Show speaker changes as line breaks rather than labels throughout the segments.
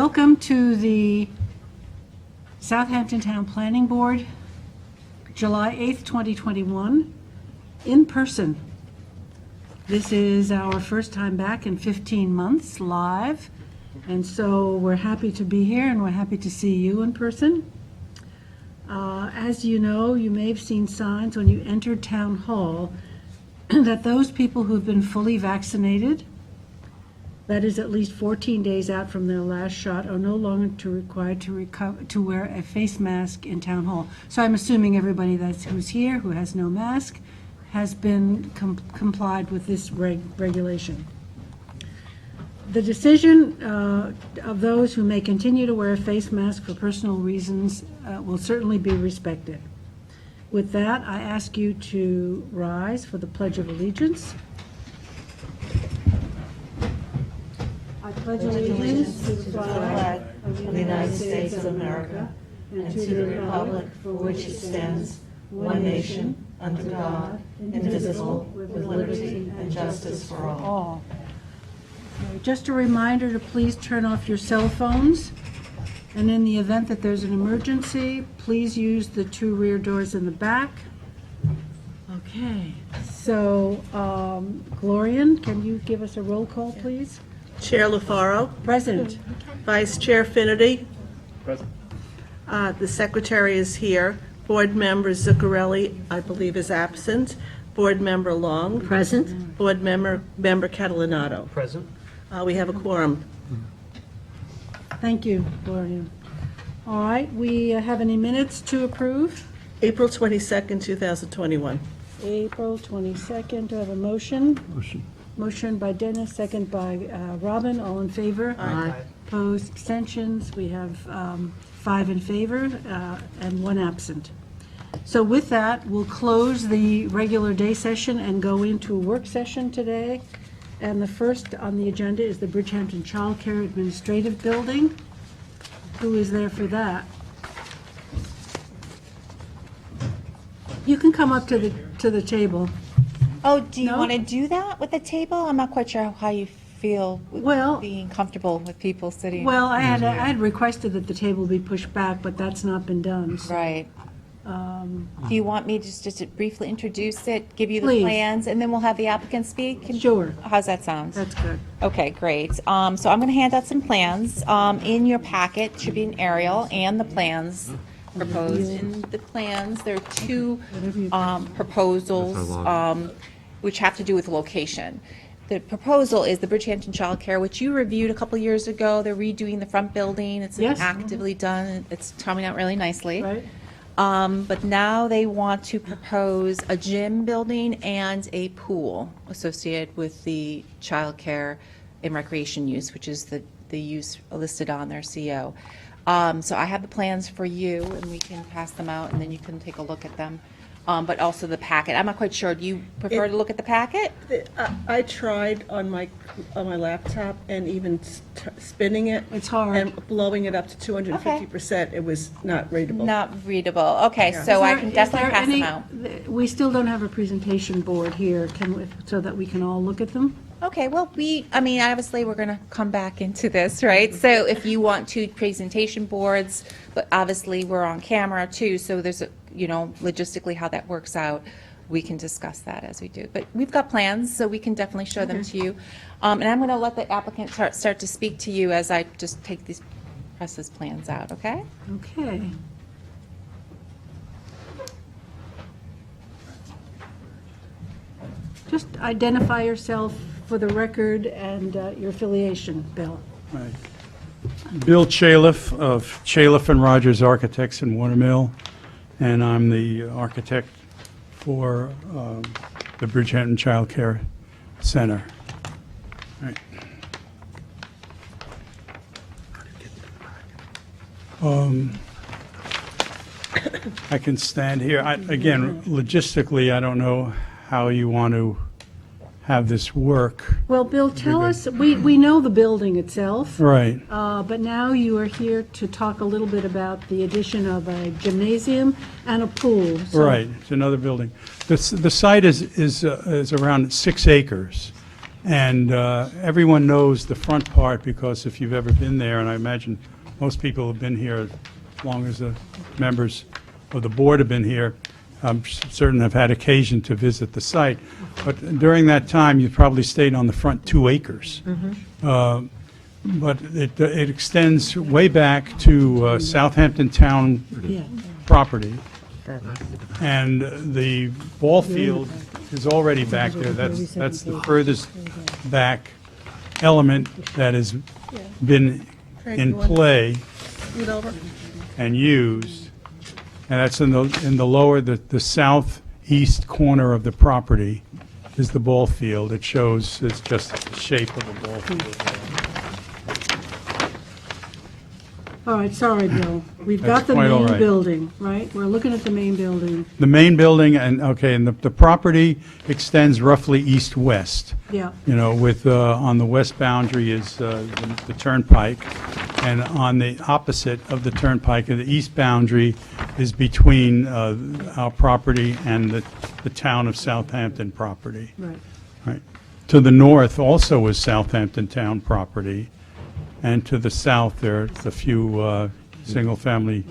Welcome to the Southampton Town Planning Board, July 8th, 2021, in person. This is our first time back in 15 months, live, and so we're happy to be here and we're happy to see you in person. As you know, you may have seen signs when you entered Town Hall that those people who've been fully vaccinated, that is at least 14 days out from their last shot, are no longer required to wear a face mask in Town Hall. So I'm assuming everybody who's here, who has no mask, has been complied with this regulation. The decision of those who may continue to wear a face mask for personal reasons will certainly be respected. With that, I ask you to rise for the Pledge of Allegiance. I pledge allegiance to the flag of the United States of America and to the republic for which it stands, one nation, under God, indivisible, with liberty and justice for all. Just a reminder to please turn off your cell phones, and in the event that there's an emergency, please use the two rear doors in the back. Okay, so Glorian, can you give us a roll call, please?
Chair LaFaro.
Present.
Vice Chair Finnerty.
Present.
The Secretary is here. Board Member Zuccarelli, I believe, is absent. Board Member Long.
Present.
Board Member Catalinato.
Present.
We have a quorum.
Thank you, Gloria. All right, we have any minutes to approve?
April 22nd, 2021.
April 22nd, do I have a motion? Motion by Dennis, second by Robin, all in favor?
Aye.
Opposed, abstentions, we have 5 in favor and 1 absent. So with that, we'll close the regular day session and go into a work session today. And the first on the agenda is the Bridgehampton Child Care Administrative Building. Who is there for that? You can come up to the table.
Oh, do you
No?
want to do that with the table? I'm not quite sure how you feel with
Well-
being comfortable with people sitting.
Well, I had requested that the table be pushed back, but that's not been done. So,
Right. Do you want me just to briefly introduce it, give you the
Please.
plans, and then we'll have the applicant speak?
Sure,
How's that sound?
that's good.
Okay, great. So I'm going to hand out some plans. In your packet should be an aerial and the plans proposed. In the plans, there are two proposals which have to do with location. The proposal is the Bridgehampton Child Care, which you reviewed a couple years ago. They're redoing the front building. It's
Yes.
actively done. It's coming out really nicely.
Right?
But now they want to propose a gym building and a pool associated with the childcare and recreation use, which is the use listed on their CO. So I have the plans for you, and we can pass them out, and then you can take a look at them. But also the packet. I'm not quite sure. Do you prefer to look at the packet?
I tried on my laptop, and even spinning it.
It's hard.
And blowing it up to 250%, it was not readable.
Not readable. Okay,
Yeah.
so I
Is
can
there
definitely pass them
any-
out.
We still don't have a presentation board here, so that we can all look at them?
Okay, well, obviously, we're going to come back into this, right? So if you want two presentation boards, but obviously, we're on camera too, so there's, logistically how that works out, we can discuss that as we do. But we've got plans, so we can definitely show them to you. And I'm going to let the applicant start to speak to you as I just press his plans out, okay?
Okay. Just identify yourself for the record and your affiliation, Bill.
Right. Bill Chaliff of Chaliff and Rogers Architects in Watermill, and I'm the architect for the Bridgehampton Child Care Center. Right. I can stand here. Again, logistically, I don't know how you want to have this work.
Well, Bill, tell us, we know the building itself,
Right.
but now you are here to talk a little bit about the addition of a gymnasium and a pool. So-
Right, it's another building. The site is around 6 acres, And everyone knows the front part, because if you've ever been there, and I imagine most people have been here as long as the members of the board have been here, I'm certain have had occasion to visit the site. But during that time, you probably stayed on the front 2 acres. But it extends way back to Southampton Town
Yeah.
property. And the ball field is already back there. That's the furthest back element that has been in play
Scoot over.
and used. And that's in the lower, the southeast corner of the property is the ball field. It shows, it's just the shape of a ball field.
All right, sorry, Bill. We've got
That's
the
quite all
main
right.
building, right? We're looking at the main building.
The main building, and, okay, and the property extends roughly east-west.
Yeah.
You know, with, on the west boundary is the turnpike, and on the opposite of the turnpike, the east boundary is between our property and the town of Southampton property.
Right.
Right. To the north also is Southampton town property, and to the south, there's a few single-family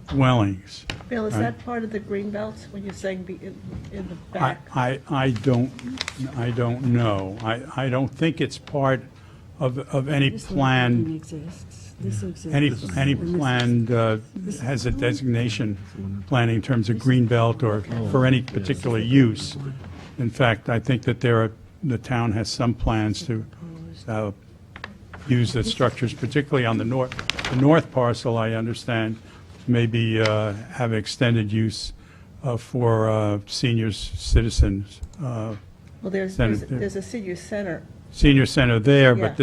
dwellings.
Bill, is
Right.
that part of the green belt when you're saying be in the back?
I don't know. I don't think it's part of any
This
planned,
building exists. This exists.
any
And this-
planned, has a designation planning in terms of green belt or for any particular use. In fact, I think that the town has some plans to use the structures, particularly on the north parcel, I understand, maybe have extended use for seniors, citizens,
Well, there's
Center.
there's a senior center.
senior center there,
Yeah.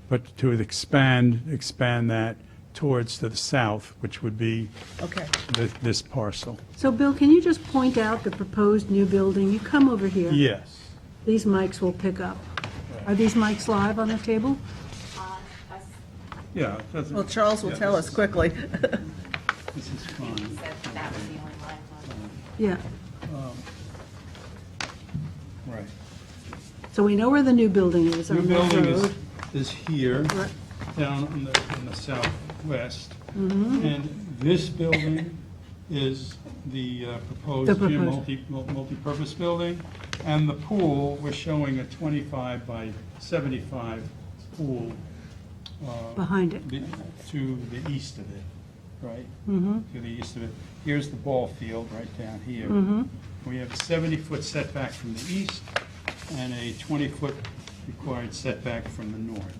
but to expand that towards to the south, which would be
Okay.
this parcel.
So, Bill, can you just point out the proposed new building? You come over here.
Yes.
These mics will pick up. Are these mics live on the table?
Yeah. it doesn't-
Well, Charles will
yeah,
tell us quickly.
This is fine.
Yeah.
Right.
So we know where the new building is
New
on that
building
road.
is here,
Right.
down in the southwest.
Mm-hmm.
And this building is the proposed
The
gym
proposed.
multi-purpose building. And the pool, we're showing a 25 by 75 pool
Behind it.
to the east of it, right?
Mm-hmm.
To the east of it. Here's the ball field right down here.
Mm-hmm.
We have a 70-foot setback from the east and a 20-foot required setback from the north.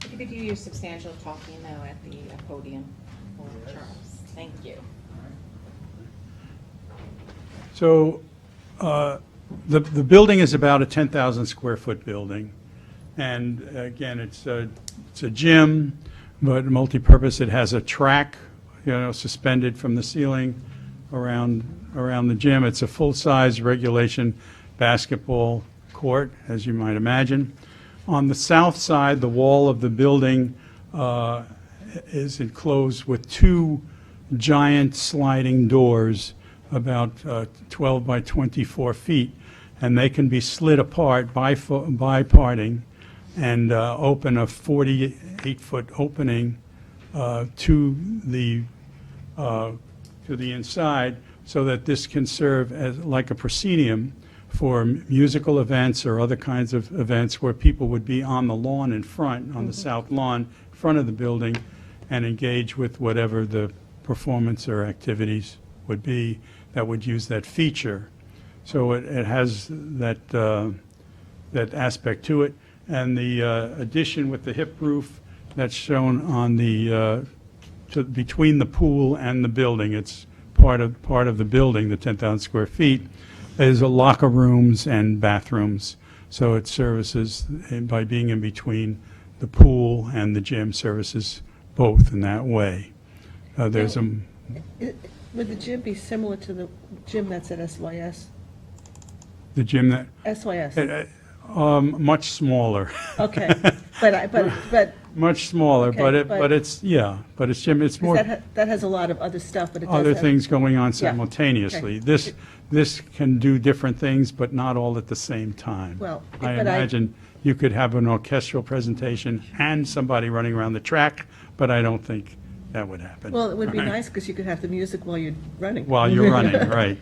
If you could do your substantial talking though at the podium for Charles. Thank you.
So the building is about a 10,000 square foot building. And again, it's a gym, but multi-purpose. It has a track, suspended from the ceiling around the gym. It's a full-size regulation basketball court, as you might imagine. On the south side, the wall of the building is enclosed with 2 giant sliding doors about 12 by 24 feet, and they can be slid apart by parting and open a 48-foot opening to the inside, so that this can serve as like a proscenium for musical events or other kinds of events where people would be on the lawn in front, on the south lawn, front of the building, and engage with whatever the performance or activities would be that would use that feature. So it has that aspect to it. And the addition with the hip roof that's shown on the, between the pool and the building, it's part of the building, the 10,000 square feet, is locker rooms and bathrooms. So it services, by being in between the pool and the gym, services both in that way. There's a,
Would the gym be similar to the gym that's at SYS?
the gym that,
SYS.
Much smaller,
Okay, but
much smaller,
Okay,
but it,
but-
but it's, yeah, but it's, Jim, it's more
that has a lot of other stuff, but it does
other
have-
things going on
Yeah,
simultaneously.
okay.
This can do different things, but not all at the same time.
Well,
I
but
imagine you could have an orchestral presentation and somebody running around the track, but I don't think that would happen.
Well, it would be
Right.
nice because you could have the music while you're running.
While you're running, right.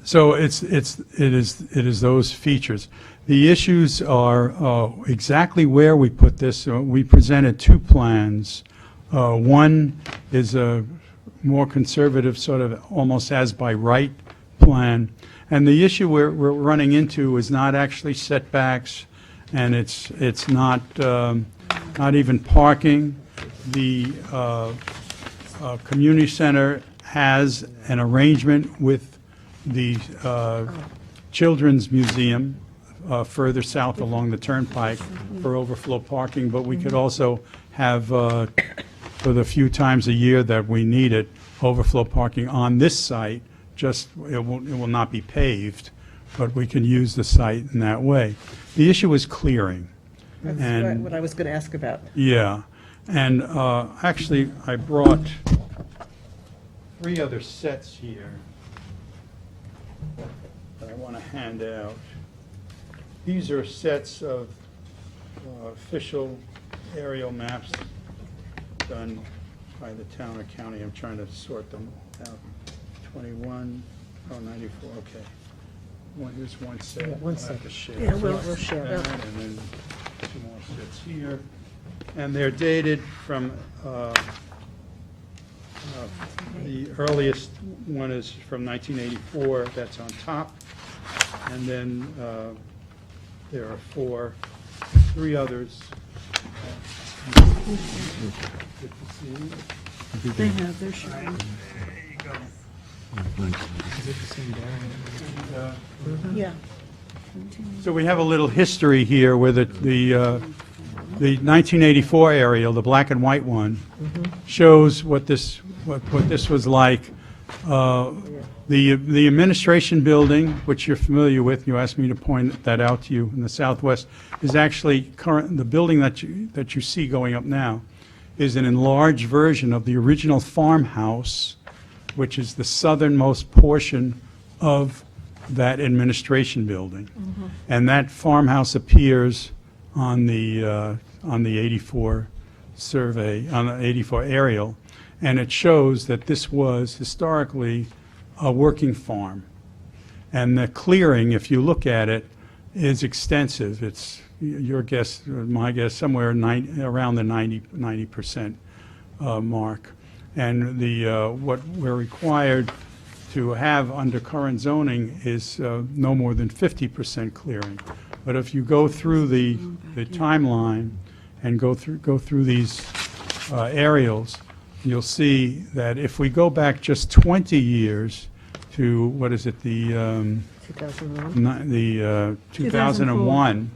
So it is those features. The issues are exactly where we put this. We presented two plans. One is a more conservative, sort of almost as by right plan. And the issue we're running into is not actually setbacks, and it's not even parking. The community center has an arrangement with the Children's Museum further south along the turnpike for overflow parking, but we could also have, for the few times a year that we need it, overflow parking on this site. Just, it will not be paved, but we can use the site in that way. The issue is clearing.
That's
And-
what I was going to ask about.
Yeah, and actually, I brought 3 other sets here that I want to hand out. These are sets of official aerial maps done by the town or county. I'm trying to sort them out. 21, 94, okay. Here's one set.
one
I'll have
set.
to share
Yeah, we'll
this.
share
And
that.
then 2 more sets here. And they're dated from, the earliest one is from 1984, that's on top. And then there are 3 others. Good to see.
They have, they're showing.
Yeah.
So we have a little history here where the 1984 aerial, the black and white one, shows what this was like. The administration building, which you're familiar with, you asked me to point that out to you in the southwest, is actually the building that you see going up now is an enlarged version of the original farmhouse, which is the southernmost portion of that administration building. And that farmhouse appears on the 84 survey, on the 84 aerial, and it shows that this was historically a working farm. And the clearing, if you look at it, is extensive. It's, your guess, my guess, somewhere around the 90% mark. And what we're required to have under current zoning is no more than 50% clearing. But if you go through the timeline and go through these aerials, you'll see that if we go back just 20 years to, what is it, the 2001,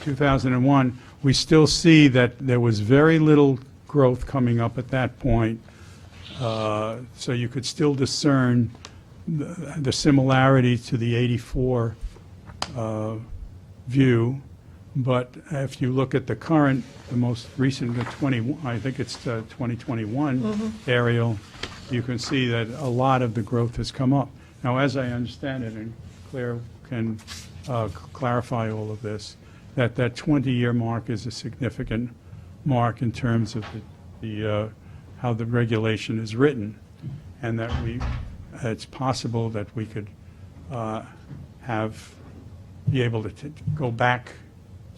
2001, we still see that there was very little growth coming up at that point. So you could still discern the similarity to the 84 view. But if you look at the current, the most recent, the 20, I think it's the 2021 aerial, you can see that a lot of the growth has come up. Now, as I understand it, and Claire can clarify all of this, that 20-year mark is a significant mark in terms of the how the regulation is written, and that it's possible that we could be able to go back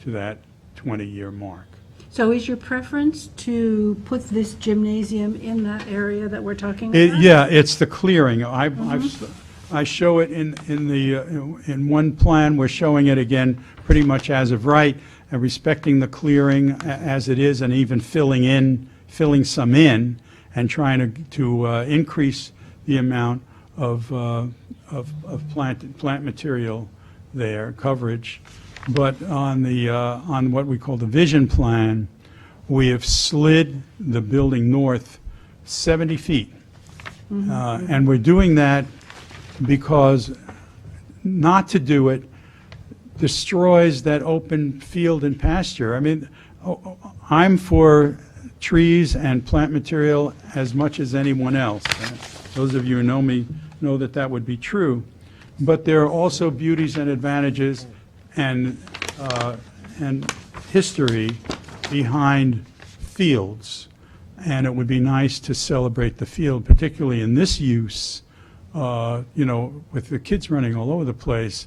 to that 20-year mark.
So is your preference to put this gymnasium in that area that we're talking about?
Yeah, it's the clearing. I show it in one plan. We're showing it again pretty much as of right, and respecting the clearing as it is, and even filling some in, and trying to increase the amount of plant material there, coverage. But on what we call the vision plan, we have slid the building north 70 feet. And we're doing that because not to do it destroys that open field and pasture. I mean, I'm for trees and plant material as much as anyone else. Those of you who know me know that that would be true. But there are also beauties and advantages and history behind fields. And it would be nice to celebrate the field, particularly in this use. With the kids running all over the place,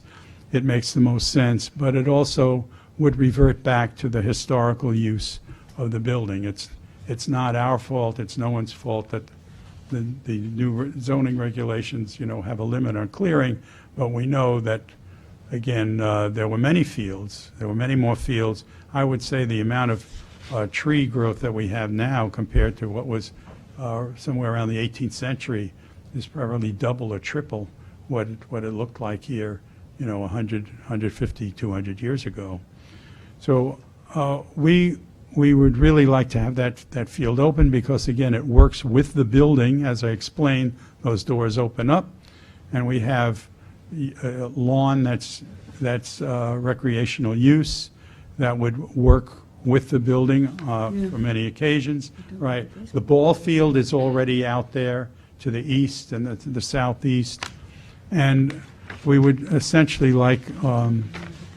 it makes the most sense. But it also would revert back to the historical use of the building. It's not our fault, it's no one's fault that the new zoning regulations, have a limit on clearing, but we know that, again, there were many fields, there were many more fields. I would say the amount of tree growth that we have now compared to what was somewhere around the 18th century is probably double or triple what it looked like here, 100, 150, 200 years ago. So we would really like to have that field open because, again, it works with the building. As I explained, those doors open up, and we have a lawn that's recreational use that would work with the building for many occasions, right? The ball field is already out there to the east and to the southeast, and we would essentially like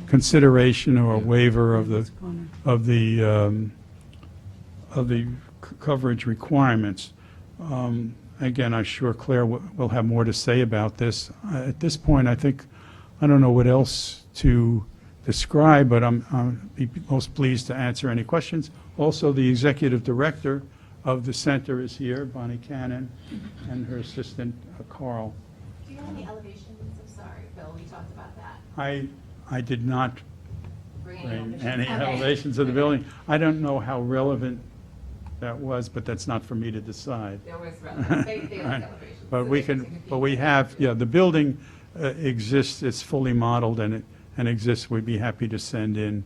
consideration or a waiver of the coverage requirements. Again, I'm sure Claire will have more to say about this. At this point, I don't know what else to describe, but I'm be most pleased to answer any questions. Also, the executive director of the center is here, Bonnie Cannon, and her assistant, Carl.
Do you have any elevations? I'm sorry, Bill, we talked about that.
I did not
Bring
bring
elevations?
any
Okay.
elevations of the building. I don't know how relevant that was, but that's not for me to decide.
There was relevant, they
Right.
like elevations.
But
so
we
they
can,
take a
but we
peek.
have, the building exists, it's fully modeled and exists. We'd be happy to send in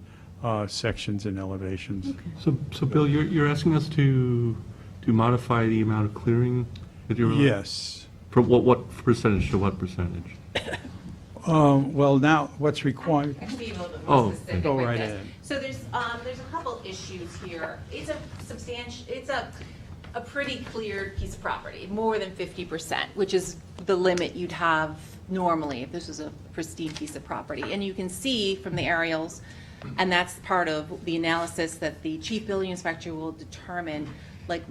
sections and elevations.
So Bill, you're asking us to modify the amount of clearing that you're...
Yes.
From what percentage to what percentage?
Well, now, what's required,
I can be a little bit
Oh,
more specific
go
with
right
this.
ahead.
So there's a couple issues here. It's a pretty cleared piece of property, more than 50%, which is the limit you'd have normally if this was a pristine piece of property. And you can see from the aerials, and that's part of the analysis, that the chief building inspector will determine like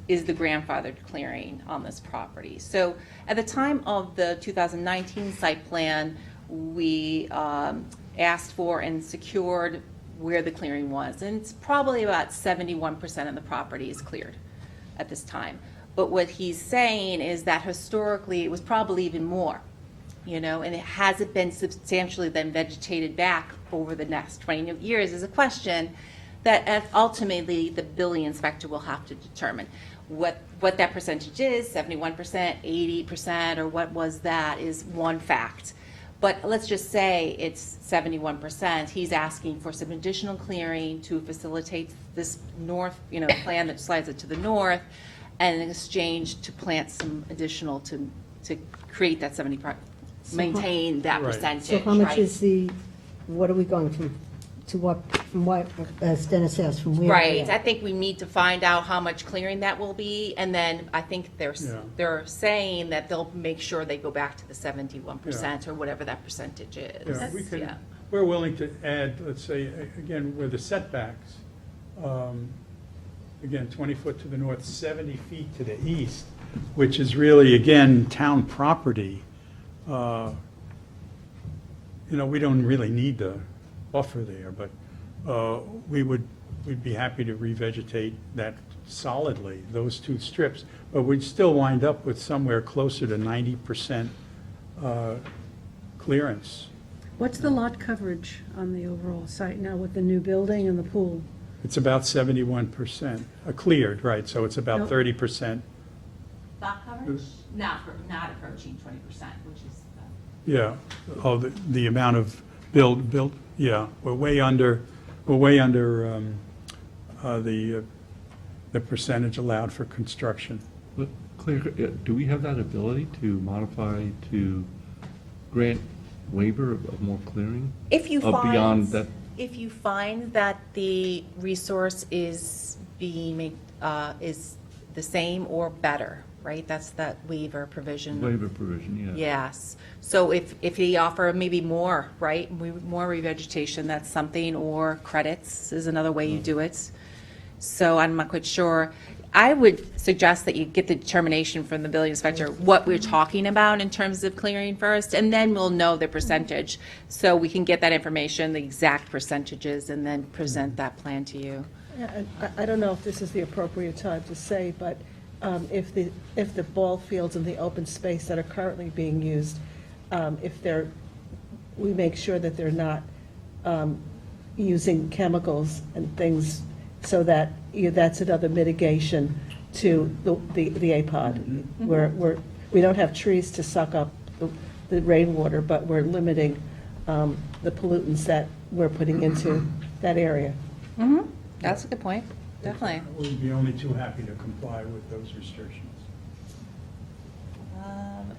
is the grandfathered clearing on this property. So at the time of the 2019 site plan, we asked for and secured where the clearing was. And it's probably about 71% of the property is cleared at this time. But what he's saying is that historically, it was probably even more, and it hasn't been substantially then vegetated back over the next 20 years is a question that ultimately the building inspector will have to determine what that percentage is, 71%, 80%, or what was that is one fact. But let's just say it's 71%. He's asking for some additional clearing to facilitate this north, plan that slides it to the north, and in exchange to plant some additional to create that 70%, maintain that
Right.
percentage.
So how much
right?
is what are we going from what, as Dennis asked, from where? to
Right,
where?
I think we need to find out how much clearing that will be, and then I think
Yeah.
they're saying that they'll make sure they go back to the 71% or whatever that percentage is.
Yeah, we
Yeah.
we're willing to add, let's say, again, where the setbacks, again, 20 foot to the north, 70 feet to the east, which is really, again, town property. We don't really need the buffer there, but we'd be happy to revegetate that solidly, those two strips, but we'd still wind up with somewhere closer to 90% clearance.
What's the lot coverage on the overall site now with the new building and the pool?
It's about 71%, cleared, right, so it's about
Nope.
30%.
Lot coverage? Not approaching 20%, which is,
Yeah, the amount of built, yeah, we're way under the percentage allowed for construction.
But Claire, do we have that ability to modify, to grant waiver of more clearing?
If you
Of beyond
find,
that-
if you find that the resource is being made, is the same or better, right? That's that waiver provision.
Waiver provision, yeah.
Yes. So if they offer maybe more, right, more revegetation, that's something, or credits is another way you do it. So I'm not quite sure. I would suggest that you get the determination from the building inspector, what we're talking about in terms of clearing first, and then we'll know the percentage. So we can get that information, the exact percentages, and then present that plan to you.
Yeah, and I don't know if this is the appropriate time to say, but if the ball fields and the open space that are currently being used, we make sure that they're not using chemicals and things, so that that's another mitigation to the APOD. We don't have trees to suck up the rainwater, but we're limiting the pollutants that we're putting into that area.
That's a good point, definitely.
We'd be only too happy to comply with those restrictions.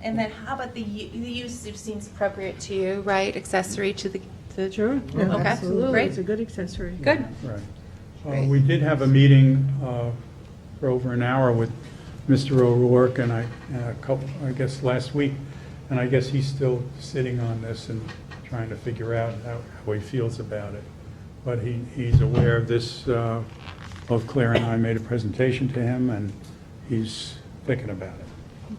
And then how about the use, it seems appropriate to you, right, accessory to the,
Sure.
Yeah,
Okay,
Absolutely.
great.
It's a good accessory.
good.
Right. We did have a meeting for over an hour with Mr. O'Rourke, and I guess last week, and I guess he's still sitting on this and trying to figure out how he feels about it. But he's aware of this. Both Claire and I made a presentation to him, and he's thinking about it.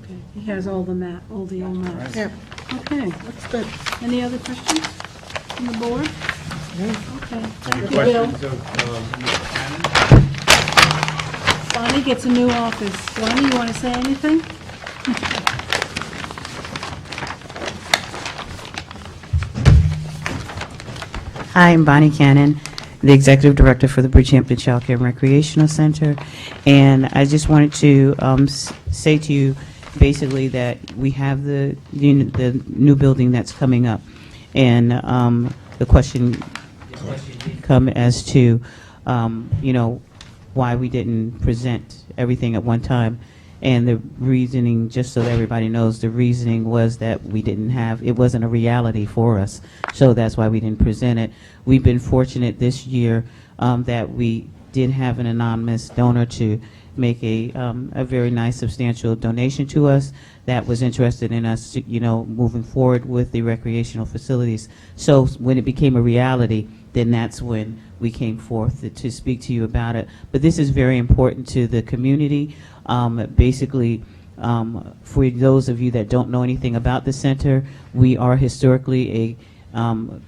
Okay. He has all the old maps.
Yeah,
Okay.
that's good.
Any other questions from the board? Okay.
Any
Thank you, Bill.
questions of Ms. Cannon?
Bonnie gets a new office. Bonnie, you want to say anything?
Hi, I'm Bonnie Cannon, the Executive Director for the Bridgehampton Child Care and Recreational Center. And I just wanted to say to you, basically, that we have the new building that's coming up. And the question did come as to, why we didn't present everything at one time. And the reasoning, just so that everybody knows, the reasoning was that we didn't have, it wasn't a reality for us. So that's why we didn't present it. We've been fortunate this year that we did have an anonymous donor to make a very nice substantial donation to us that was interested in us, moving forward with the recreational facilities. So when it became a reality, then that's when we came forth to speak to you about it. But this is very important to the community. Basically, for those of you that don't know anything about the center, we are historically a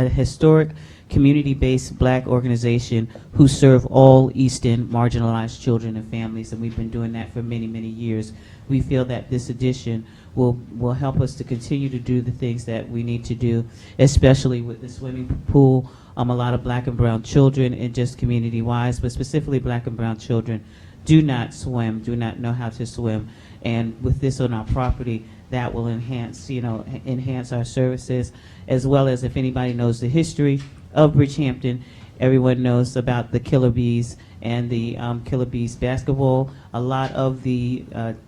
historic community-based black organization who serve all Easton marginalized children and families, and we've been doing that for many, many years. We feel that this addition will help us to continue to do the things that we need to do, especially with the swimming pool. A lot of black and brown children, and just community-wise, but specifically black and brown children, do not swim, do not know how to swim. And with this on our property, that will enhance our services, as well as, if anybody knows the history of Bridgehampton, everyone knows about the Killer Bees and the Killer Bees basketball. A lot of the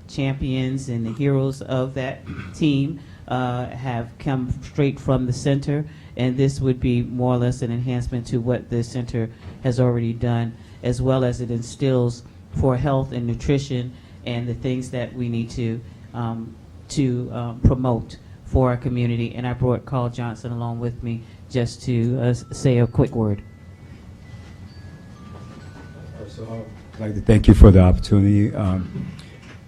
champions and the heroes of that team have come straight from the center, and this would be more or less an enhancement to what the center has already done, as well as it instills for health and nutrition and the things that we need to promote for our community. And I brought Carl Johnson along with me just to say a quick word.
First of all, I'd like to thank you for the opportunity.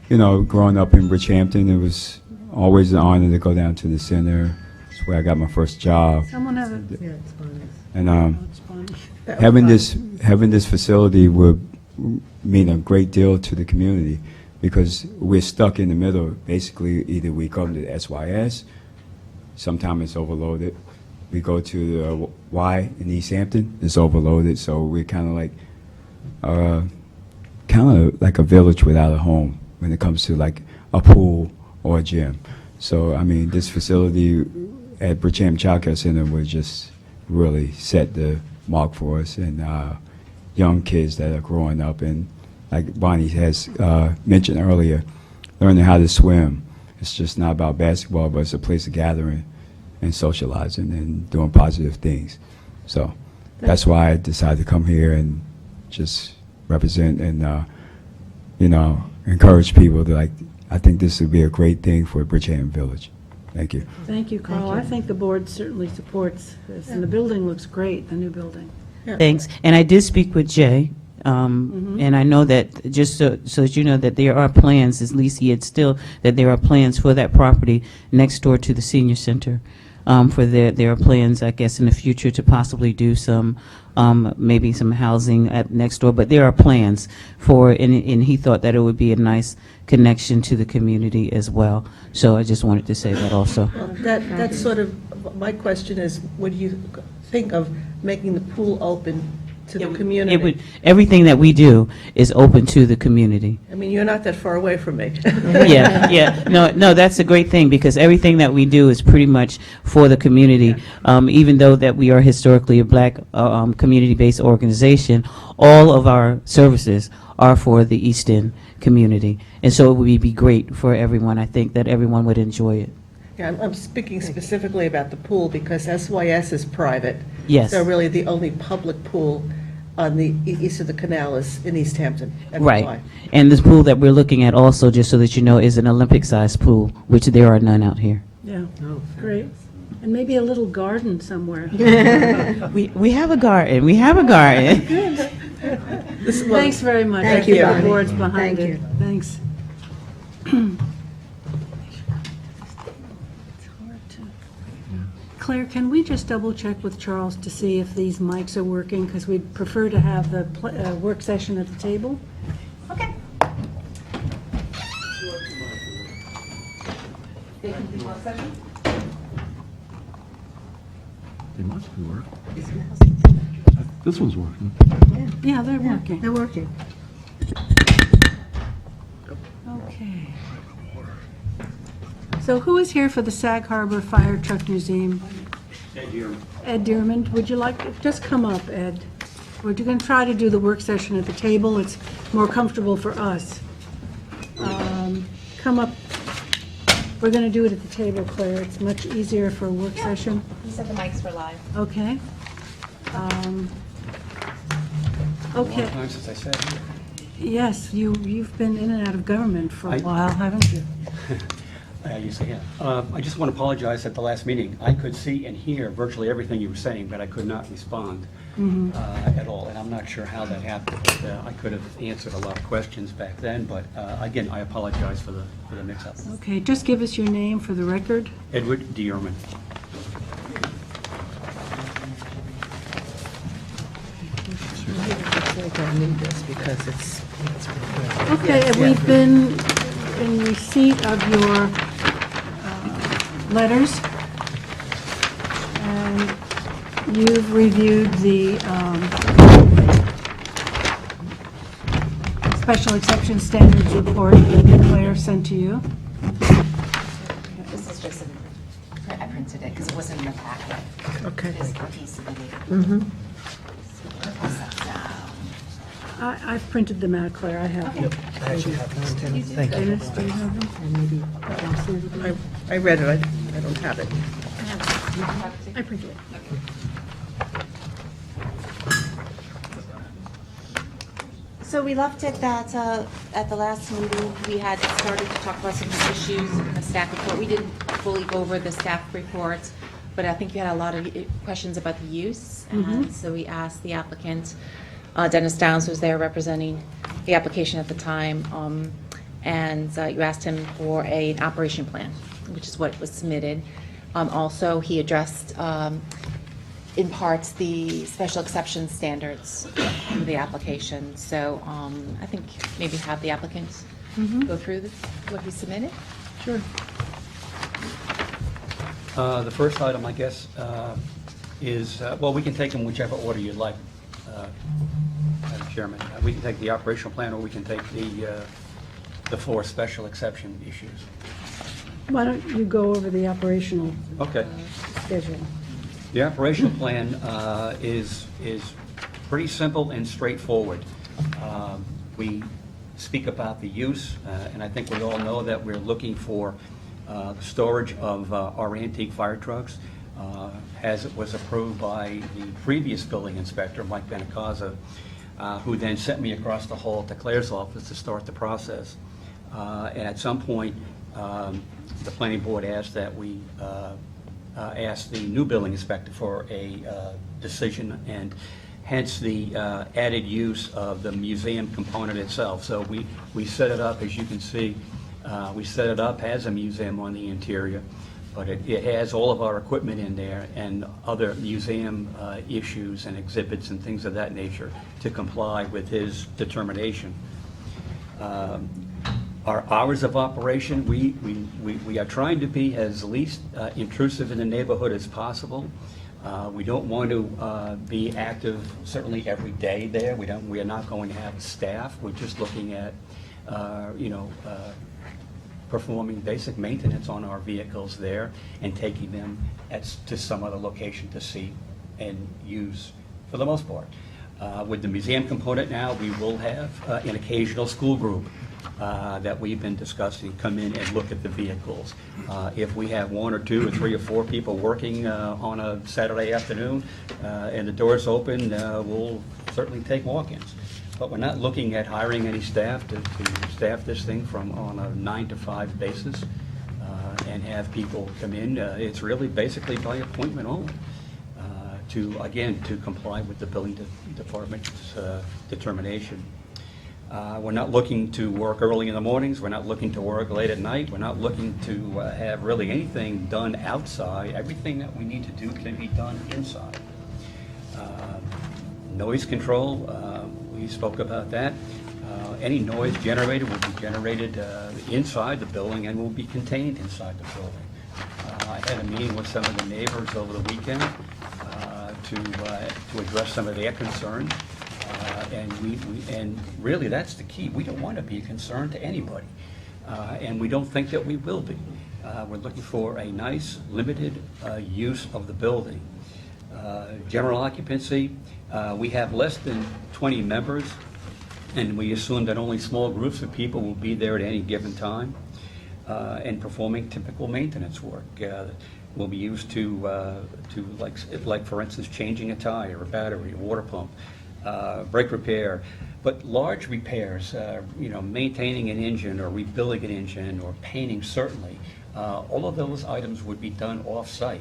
Growing up in Bridgehampton, it was always an honor to go down to the center. It's where I got my first job.
Someone have a,
Yeah, it's fine.
And
it's Bonnie.
having this facility would mean a great deal to the community, because we're stuck in the middle. Basically, either we come to the SYS, sometimes it's overloaded. We go to the Y in East Hampton, it's overloaded. So we're kind of like a village without a home when it comes to like a pool or a gym. So I mean, this facility at Bridgehampton Child Care Center would just really set the mark for us, and young kids that are growing up, and like Bonnie has mentioned earlier, learning how to swim. It's just not about basketball, but it's a place of gathering and socializing and doing positive things. So that's why I decided to come here and just represent and, encourage people to, like, I think this would be a great thing for Bridgehampton Village. Thank you.
Thank you, Carl. I think the board certainly supports this, and the building looks great, the new building.
Thanks. And I did speak with Jay, and I know that, just so that you know, that there are plans, at least he had still, that there are plans for that property next door to the senior center. There are plans, I guess, in the future to possibly do some, maybe some housing at next door, but there are plans for, and he thought that it would be a nice connection to the community as well. So I just wanted to say that also.
That's sort of, my question is, what do you think of making the pool open to the community?
It would, everything that we do is open to the community.
I mean, you're not that far away from me.
Yeah. No, that's a great thing, because everything that we do is pretty much for the community. Even though that we are historically a black community-based organization, all of our services are for the East End community. And so it would be great for everyone. I think that everyone would enjoy it.
Yeah, I'm speaking specifically about the pool because SYS is private.
Yes.
So really, the only public pool on the east of the canal is in East Hampton. and
Right.
why.
And this pool that we're looking at also, just so that you know, is an Olympic-sized pool, which there are none out here.
Yeah, great. And maybe a little garden somewhere.
We have a garden. We have a garden.
Thanks very much.
Thank
I
you,
think the
Bonnie.
board's behind
Thank
it.
you.
Thanks. Claire, can we just double check with Charles to see if these mics are working? Because we'd prefer to have the work session at the table.
Okay.
They must be working. This one's working.
Yeah, they're working.
They're working.
Okay. So who is here for the Sag Harbor Fire Truck Museum? Ed Dearman, would you like, just come up, Ed. We're going to try to do the work session at the table. It's more comfortable for us. Come up. We're going to do it at the table, Claire. It's much easier for a work session.
You said the mics were live.
Okay. Okay.
Time since I sat here.
Yes, you've been in and out of government for a
I-
while, haven't you?
I usually have. I just want to apologize at the last meeting. I could see and hear virtually everything you were saying, but I could not respond at all. And I'm not sure how that happened. But, I could have answered a lot of questions back then, but again, I apologize for the mix-up.
Okay, just give us your name for the record.
Edward Dearman.
I think I need this because it's.
Okay, and we've been in receipt of your letters, and you've reviewed the special exception standards report that Claire sent to you.
This is just, I printed it because it wasn't in the packet.
Okay.
This is the piece of it.
I've printed them out, Claire, I have them.
I actually have this too. Thank you.
Dennis, do you have them?
I read it, I don't have it.
I printed it.
So we left it that at the last meeting, we had started to talk about some issues in the staff report. We didn't fully go over the staff report, but I think you had a lot of questions about the use. And so we asked the applicant, Dennis Downs was there representing the application at the time, and you asked him for an operation plan, which is what was submitted. Also, he addressed in parts the special exception standards for the application. So I think maybe have the applicant go through what he submitted.
Sure.
The first item, I guess, is, well, we can take them whichever order you'd like, Madam Chairman. We can take the operational plan, or we can take the four special exception issues.
Why don't you go over the operational
Okay.
schedule?
The operational plan is pretty simple and straightforward. We speak about the use, and I think we all know that we're looking for Storage of our antique fire trucks was approved by the previous building inspector, Mike Benincasa, who then sent me across the hall to Claire's office to start the process. And at some point, the planning board asked that we ask the new building inspector for a decision, and hence the added use of the museum component itself. So we set it up, as you can see, we set it up as a museum on the interior, but it has all of our equipment in there and other museum issues and exhibits and things of that nature to comply with his determination. Our hours of operation, we are trying to be as least intrusive in the neighborhood as possible. We don't want to be active certainly every day there. We are not going to have staff. We're just looking at, performing basic maintenance on our vehicles there and taking them to some other location to see and use for the most part. With the museum component now, we will have an occasional school group that we've been discussing come in and look at the vehicles. If we have 1 or 2 or 3 or 4 people working on a Saturday afternoon and the door's open, we'll certainly take walk-ins. But we're not looking at hiring any staff to staff this thing on a 9 to 5 basis and have people come in. It's really basically by appointment only to comply with the building department's determination. We're not looking to work early in the mornings. We're not looking to work late at night. We're not looking to have really anything done outside. Everything that we need to do can be done inside. Noise control, we spoke about that. Any noise generated will be generated inside the building and will be contained inside the building. I had a meeting with some of the neighbors over the weekend to address some of their concerns. And really, that's the key. We don't want to be a concern to anybody, and we don't think that we will be. We're looking for a nice, limited use of the building. General occupancy, we have less than 20 members, and we assume that only small groups of people will be there at any given time and performing typical maintenance work. Will be used to like for instance, changing a tire, a battery, a water pump, brake repair, but large repairs, maintaining an engine or rebuilding an engine or painting certainly, all of those items would be done off-site.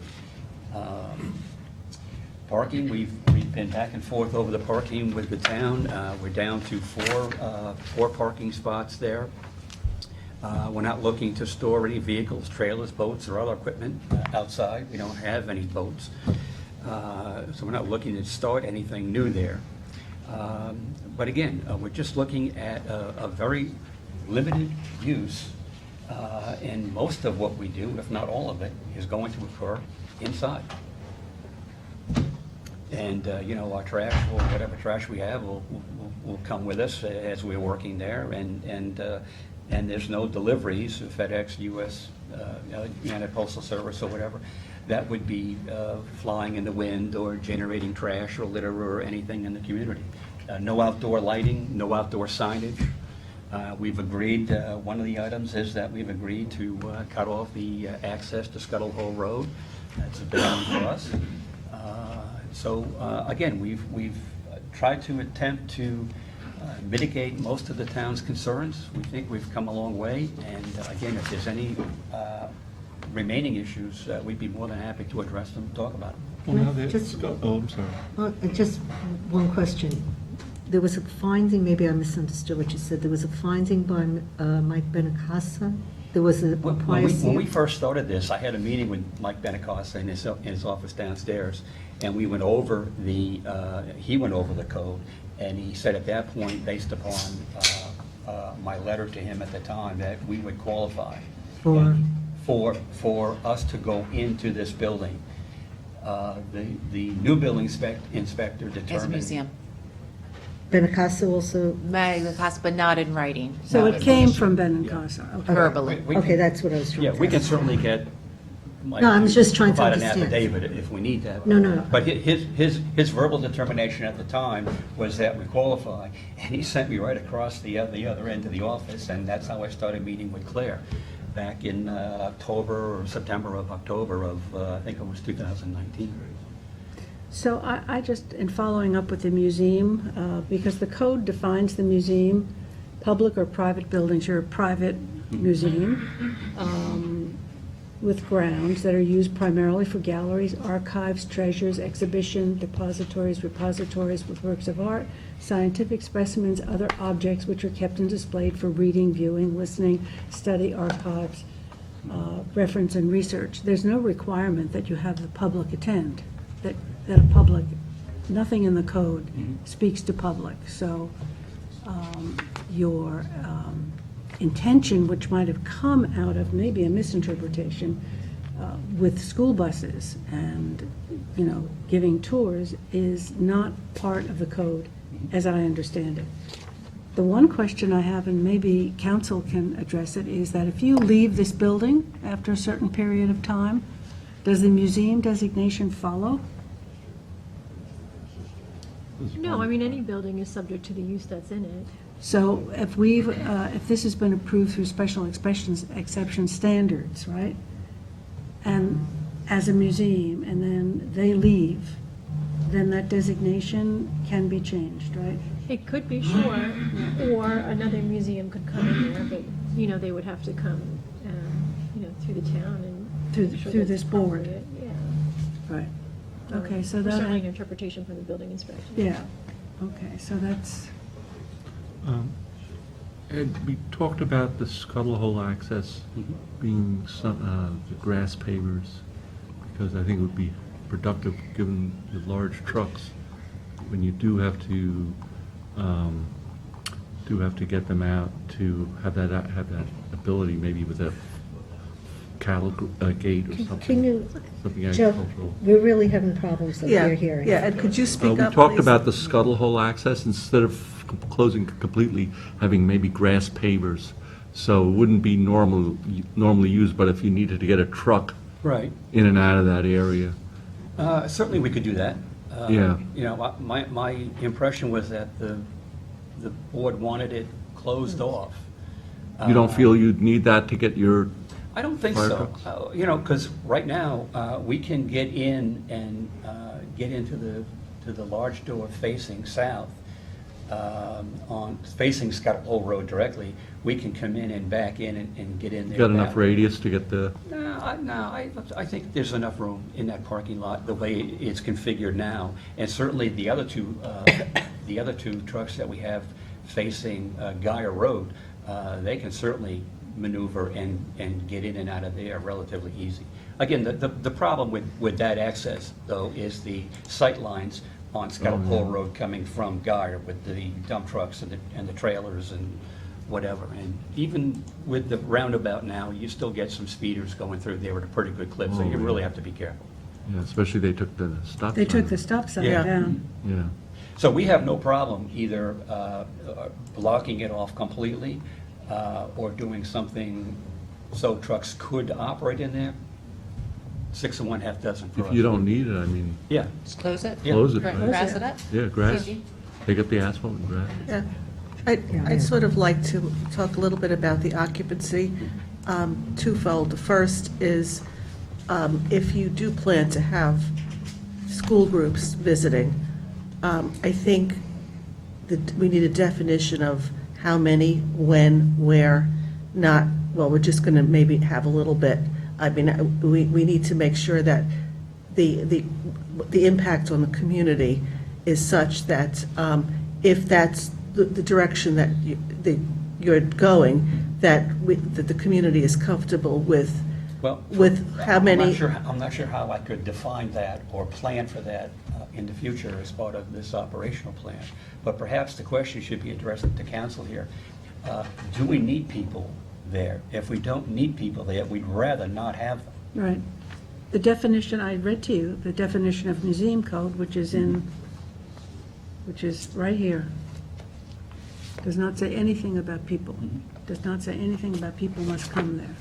Parking, we've been back and forth over the parking with the town. We're down to four parking spots there. We're not looking to store any vehicles, trailers, boats, or other equipment outside. We don't have any boats. So we're not looking to start anything new there. But again, we're just looking at a very limited use, and most of what we do, if not all of it, is going to occur inside. And, our trash, or whatever trash we have, will come with us as we're working there, and there's no deliveries, FedEx, US, United Postal Service, or whatever, that would be flying in the wind or generating trash or litter or anything in the community. No outdoor lighting, no outdoor signage. We've agreed, one of the items is that we've agreed to cut off the access to Scuttle Hole Road. That's a big one for us. So again, we've tried to attempt to mitigate most of the town's concerns. We think we've come a long way, and again, if there's any remaining issues, we'd be more than happy to address them, talk about them.
Well, now that-
Just-
I'm sorry.
Just one question. There was a finding, maybe I misunderstood what you said, there was a finding by Mike Benincasa? There was a prior...
When we first started this, I had a meeting with Mike Benincasa in his office downstairs, and we went over he went over the code, and he said at that point, based upon my letter to him at the time, that we would qualify for us to go into this building. The new building inspector determined...
As a museum.
Benincasa also,
Benincasa, but not in writing.
So it came from Benincasa, okay.
Verbally.
okay, that's what I was trying to
Yeah, we can
ask.
certainly get Mike
No, I was just trying to
provide an
understand.
affidavit if we need that.
No.
But his verbal determination at the time was that we qualify, and he sent me right across the other end of the office, and that's how I started meeting with Claire. back in October or September of October of, I think it was 2019.
So I just, in following up with the museum, because the code defines the museum, public or private buildings, you're a private museum with grounds that are used primarily for galleries, archives, treasures, exhibition, depositories, repositories with works of art, scientific specimens, other objects which are kept and displayed for reading, viewing, listening, study, archives, reference, and research. There's no requirement that you have the public attend, that a public, nothing in the code speaks to public. So your intention, which might have come out of maybe a misinterpretation with school buses and, giving tours, is not part of the code, as I understand it. The one question I have, and maybe council can address it, is that if you leave this building after a certain period of time, does the museum designation follow?
No, I mean, any building is subject to the use that's in it.
So if if this has been approved through special exception standards, right? And as a museum, and then they leave, then that designation can be changed, right?
It could be, sure, or another museum could come in there, but, they would have to come, through the town and.
Through-
make sure
through
that's
this board.
appropriate, Yeah.
Right. Okay, so
Or
that,
certainly an interpretation from the building inspector.
yeah, okay, so that's,
Ed, we talked about the scuttle hole access being some, the grass pavers, because I think it would be productive, given the large trucks, when you do have to get them out, to have that ability, maybe with a cattle gate or something.
Can you,
Something
Joe,
agricultural.
we're really having problems that
Yeah,
we're hearing.
yeah, and could you speak
We
up,
talked
please?
about the scuttle hole access, instead of closing completely, having maybe grass pavers. So it wouldn't be normally used, but if you needed to get a truck
Right.
in and out of that area.
Certainly, we could do that.
Yeah.
My impression was that the board wanted it closed off.
You don't feel you'd need that to get your,
I don't think
Fire
so.
trucks.
Because right now, we can get in and get into the large door facing south, facing Scott Hole Road directly. We can come in and back in and get in there.
got enough
that way.
radius to get the,
I think there's enough room in that parking lot, the way it's configured now. And certainly, the other two trucks that we have facing Guyer Road, they can certainly maneuver and get in and out of there relatively easy. Again, the problem with that access, though, is the sight lines on Scuttle Hole Road coming from Guyer with the dump trucks and the trailers and whatever. And even with the roundabout now, you still get some speeders going through there at a pretty good clip, so you really have to be careful.
especially they took the stop sign.
they took the stop sign
Yeah.
down.
Yeah.
So we have no problem either blocking it off completely or doing something so trucks could operate in there. 6 of one, half dozen for us.
If you don't need it, I mean,
Yeah,
Just close it?
Yeah.
close it,
Gra-
right?
Grass it up?
Yeah, grass.
Easy.
Take up the asphalt and grass.
Yeah. I'd sort of like to talk a little bit about the occupancy, twofold. The first is, if you do plan to have school groups visiting, I think that we need a definition of how many, when, where, not, well, we're just going to maybe have a little bit. I mean, we need to make sure that the impact on the community is such that if that's the direction that you're going, that the community is comfortable with
well.
how many.
I'm not sure how I could define that or plan for that in the future as part of this operational plan. But perhaps the question should be addressed to council here. Do we need people there? If we don't need people there, we'd rather not have them.
Right. The definition I read to you, the definition of museum code, which is right here, does not say anything about people. Does not say anything about people must come there.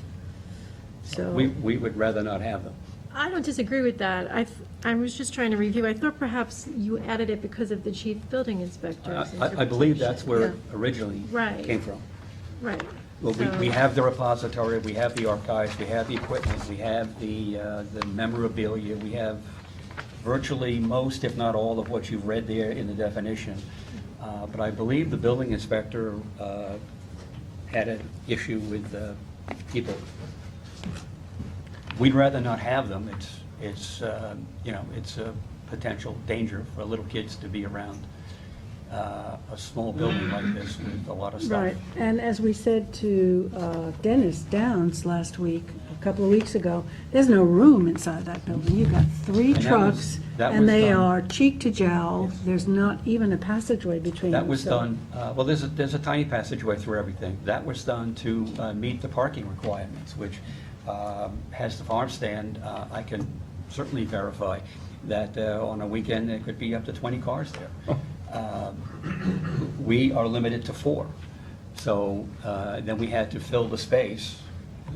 So,
We would rather not have them.
I don't disagree with that. I was just trying to review. I thought perhaps you added it because of the chief building inspector's
I believe that's where it
interpretation.
originally
Right.
came from.
Right.
Well, we
So-
have the repository, we have the archives, we have the equipment, we have the memorabilia, we have virtually most, if not all, of what you've read there in the definition. But I believe the building inspector had an issue with people. We'd rather not have them. It's a potential danger for little kids to be around a small building like this with a lot of stuff.
Right, and as we said to Dennis Downs last week, a couple of weeks ago, there's no room inside that building. You've got 3
And
trucks,
that
and
was
they
done.
are cheek to jowl. There's not even a passageway between them.
That was
so-
done, well, there's a tiny passageway through everything. That was done to meet the parking requirements, which has the farm stand. I can certainly verify that on a weekend, there could be up to 20 cars there. We are limited to 4. So then we had to fill the space.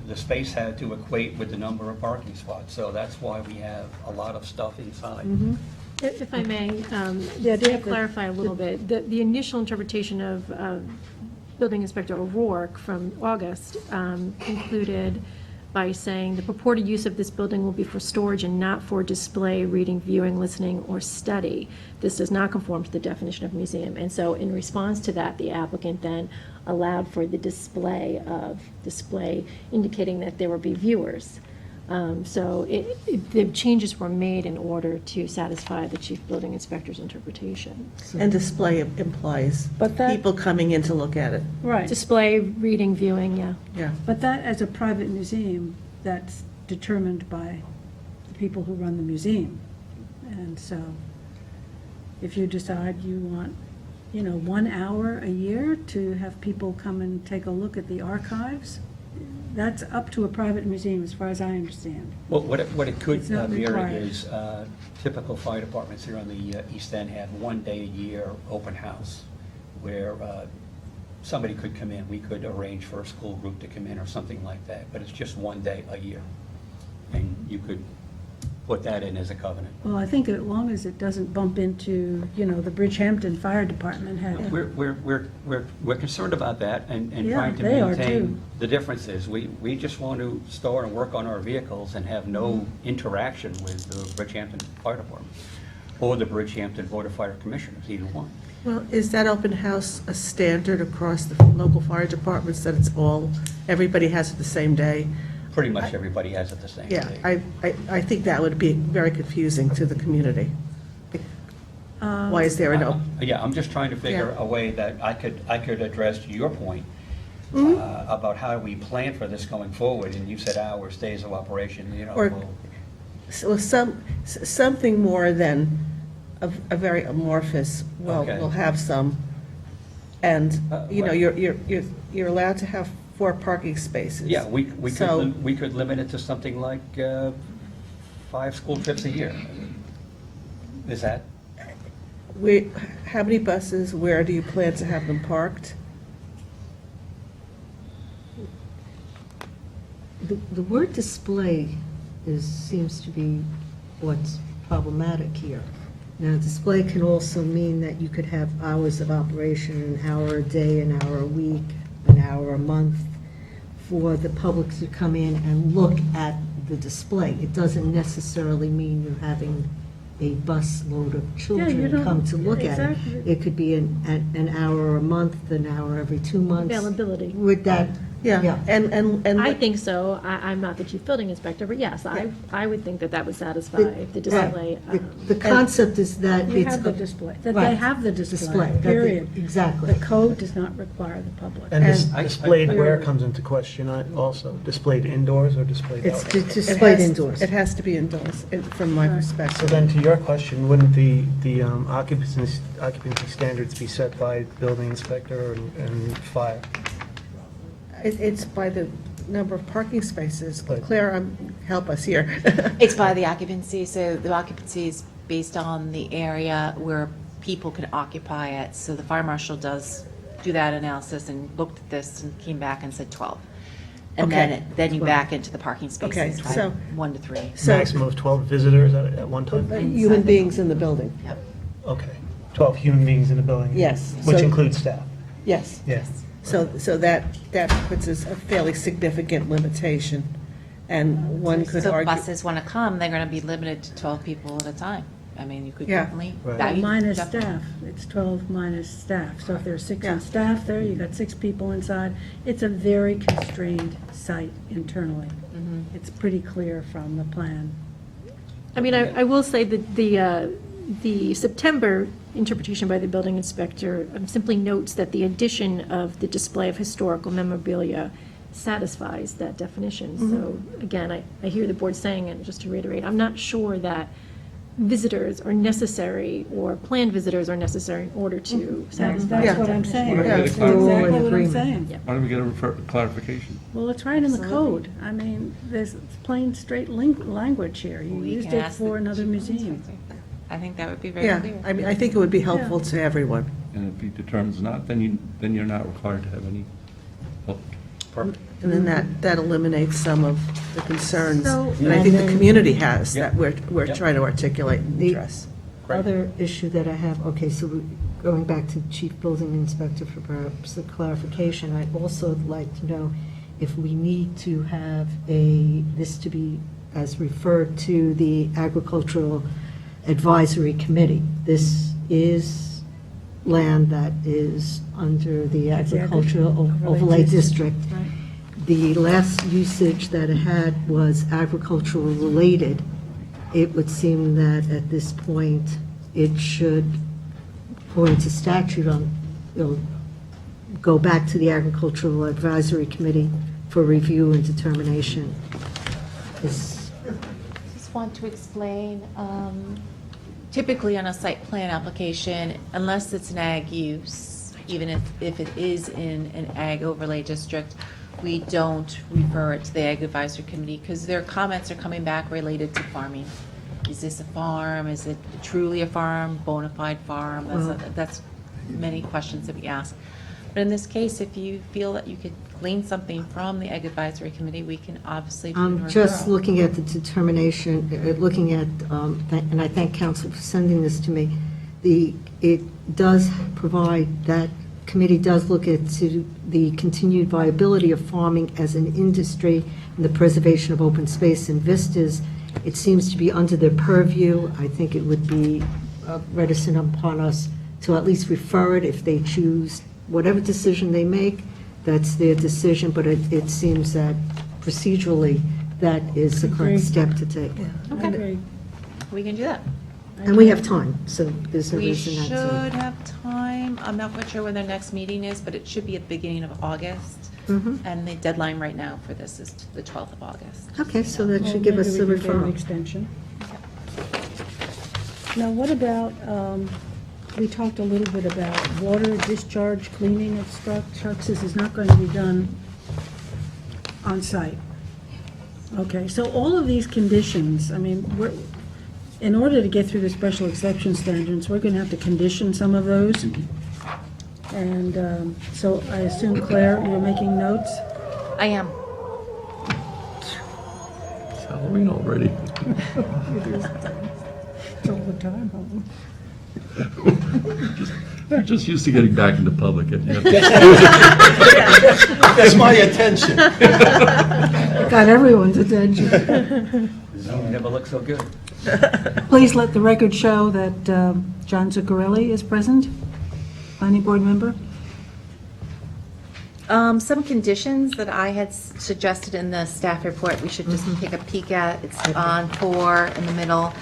The space had to equate with the number of parking spots. So that's why we have a lot of stuff inside.
If I may,
Yeah, do you
to
have the-
clarify a little bit, the initial interpretation of Building Inspector O'Rourke from August included by saying the purported use of this building will be for storage and not for display, reading, viewing, listening, or study. This does not conform to the definition of museum. And so in response to that, the applicant then allowed for the display indicating that there would be viewers. So the changes were made in order to satisfy the chief building inspector's interpretation.
And display implies
But that-
people coming in to look at it.
Right,
Display, reading, viewing, yeah.
Yeah.
but that, as a private museum, that's determined by the people who run the museum. And so if you decide you want, 1 hour a year to have people come and take a look at the archives, that's up to a private museum, as far as I understand.
Well, what it could
It's not
mirror
required.
is typical fire departments here on the East End have 1 day a year open house where somebody could come in. We could arrange for a school group to come in or something like that, but it's just 1 day a year. And you could put that in as a covenant.
Well, I think as long as it doesn't bump into, the Bridgehampton Fire Department had.
We're concerned about that and
Yeah,
trying to
they are too.
maintain the differences. We just want to store and work on our vehicles and have no interaction with the Bridgehampton Fire Department or the Bridgehampton Board of Fire Commissioners, either one.
Well, is that open house a standard across the local fire departments, that it's everybody has it the same day?
Pretty much everybody has it the same
Yeah,
day.
I think that would be very confusing to the community. Why is there no?
Yeah, I'm just trying to figure
Yeah.
a way that I could address your point about how we plan for this going forward, and you said hours, days of operation,
Or-
well,
So something more than a very amorphous, well,
Okay.
we'll have some. And,
What-
you're allowed to have 4 parking spaces.
yeah, we
So-
could limit it to something like 5 school trips a year. Is that?
How many buses, where do you plan to have them
The word display seems to be what's problematic here. Now, display can also mean that you could have hours of operation, an hour a day, an hour a week, an hour a month, for the public to come in and look at the display. It doesn't necessarily mean you're having a bus load of
you
children
don't-
come to look at it.
exactly.
It could be an hour a month, an hour every 2 months.
Availability.
Would that,
Yeah, and.
I think so. I'm not the chief building inspector, but yes, I would think that would satisfy the display.
The concept is that
You
it's.
have the
a-
display, that they
Right.
have the
Display,
display,
that they-
period.
exactly.
The code does not require the public.
And
I-
displayed
I-
where comes into question also? Displayed indoors or displayed
It's
outdoors?
displayed indoors.
It has to be indoors, from my
So
perspective.
then, to your question, wouldn't the occupancy standards be set by building inspector and fire?
It's by the number of parking spaces.
But-
Claire, help us here.
It's by the occupancy, so the occupancy is based on the area where people can occupy it. So the fire marshal does do that analysis and looked at this and came back and said 12. And
Okay.
then you back into the parking
Okay,
spaces by
so-
1 to 3.
So,
Maximum of 12 visitors at one time?
human beings in the building,
Yep.
Okay. 12 human beings in the building?
Yes.
Which
So-
includes staff?
yes.
Yeah.
So that puts us a fairly significant limitation, and one could
So if
argue.
buses want to come, they're going to be limited to 12 people at a time. I mean, you could
Yeah.
definitely.
Right.
that you
Minus
definitely-
staff, it's 12 minus staff. So if there's 6
Yeah.
on staff there, you got 6 people inside. It's a very constrained site internally. It's pretty clear from the plan.
I mean, I will say that the September interpretation by the building inspector simply notes that the addition of the display of historical memorabilia satisfies that definition. So again, I hear the board saying, and just to reiterate, I'm not sure that visitors are necessary or planned visitors are necessary in order to satisfy.
That's what I'm saying.
Yeah.
That's
We're all
exactly
in
what I'm
agreement.
saying.
Why don't we get a clarification?
Well, it's right in the code. I mean, there's plain, straight language here. You
We
used
can
it
ask the
for another
chief
museum.
inspector. I think that would be very
Yeah,
clear.
I mean, I think it would be helpful to everyone.
And if he determines not, then you're not required to have any public.
Perfect.
And then that eliminates some of the concerns
So-
that I think the
And then-
community has, that
Yep.
we're
Yep.
trying to articulate and
The
address.
Great.
other issue that I have, okay, so going back to Chief Building Inspector for perhaps a clarification, I'd also like to know if we need to have this to be as referred to the Agricultural Advisory Committee. This is land that is under the
That's the
Agricultural
Overlay
Overlay
District.
District.
Right.
The last usage that it had was agricultural related. It would seem that at this point, it should, according to statute, go back to the Agricultural Advisory Committee for review and determination.
Just want to explain, typically on a site plan application, unless it's an ag use, even if it is in an ag overlay district, we don't refer it to the Ag Advisory Committee because their comments are coming back related to farming. Is this a farm? Is it truly a farm, bona fide farm? That's many questions that we ask. But in this case, if you feel that you could glean something from the Ag Advisory Committee, we can obviously do
I'm
a
just
referral.
looking at the determination, looking at, and I thank council for sending this to me. It does provide, that committee does look into the continued viability of farming as an industry and the preservation of open space and vistas. It seems to be under their purview. I think it would be reticent upon us to at least refer it if they choose, whatever decision they make, that's their decision, but it seems that procedurally, that is the correct step to take.
I agree.
We can do that.
And we have time, so there's no
We
reason not
should
to.
have time. I'm not quite sure when their next meeting is, but it should be at the beginning of August.
Mhm.
And the deadline right now for this is the 12th of August.
Okay, so that
Well,
should give us
maybe
the
we could get an
referral.
extension. Now, what about, we talked a little bit about water discharge, cleaning of trucks. This is not going to be done on site. Okay, so all of these conditions, I mean, in order to get through the special exception standards, we're going to have to condition some of those. And so I assume, Claire, you're making notes?
I am.
It's Halloween already.
It's all the time,
You're just used to getting back into public. And,
That's my attention.
Got everyone's attention.
Zone never looked so good.
Please let the record show that John Zuccarelli is present, planning board member.
Some conditions that I had suggested in the staff report, we should just take a peek at. It's on 4 in the middle.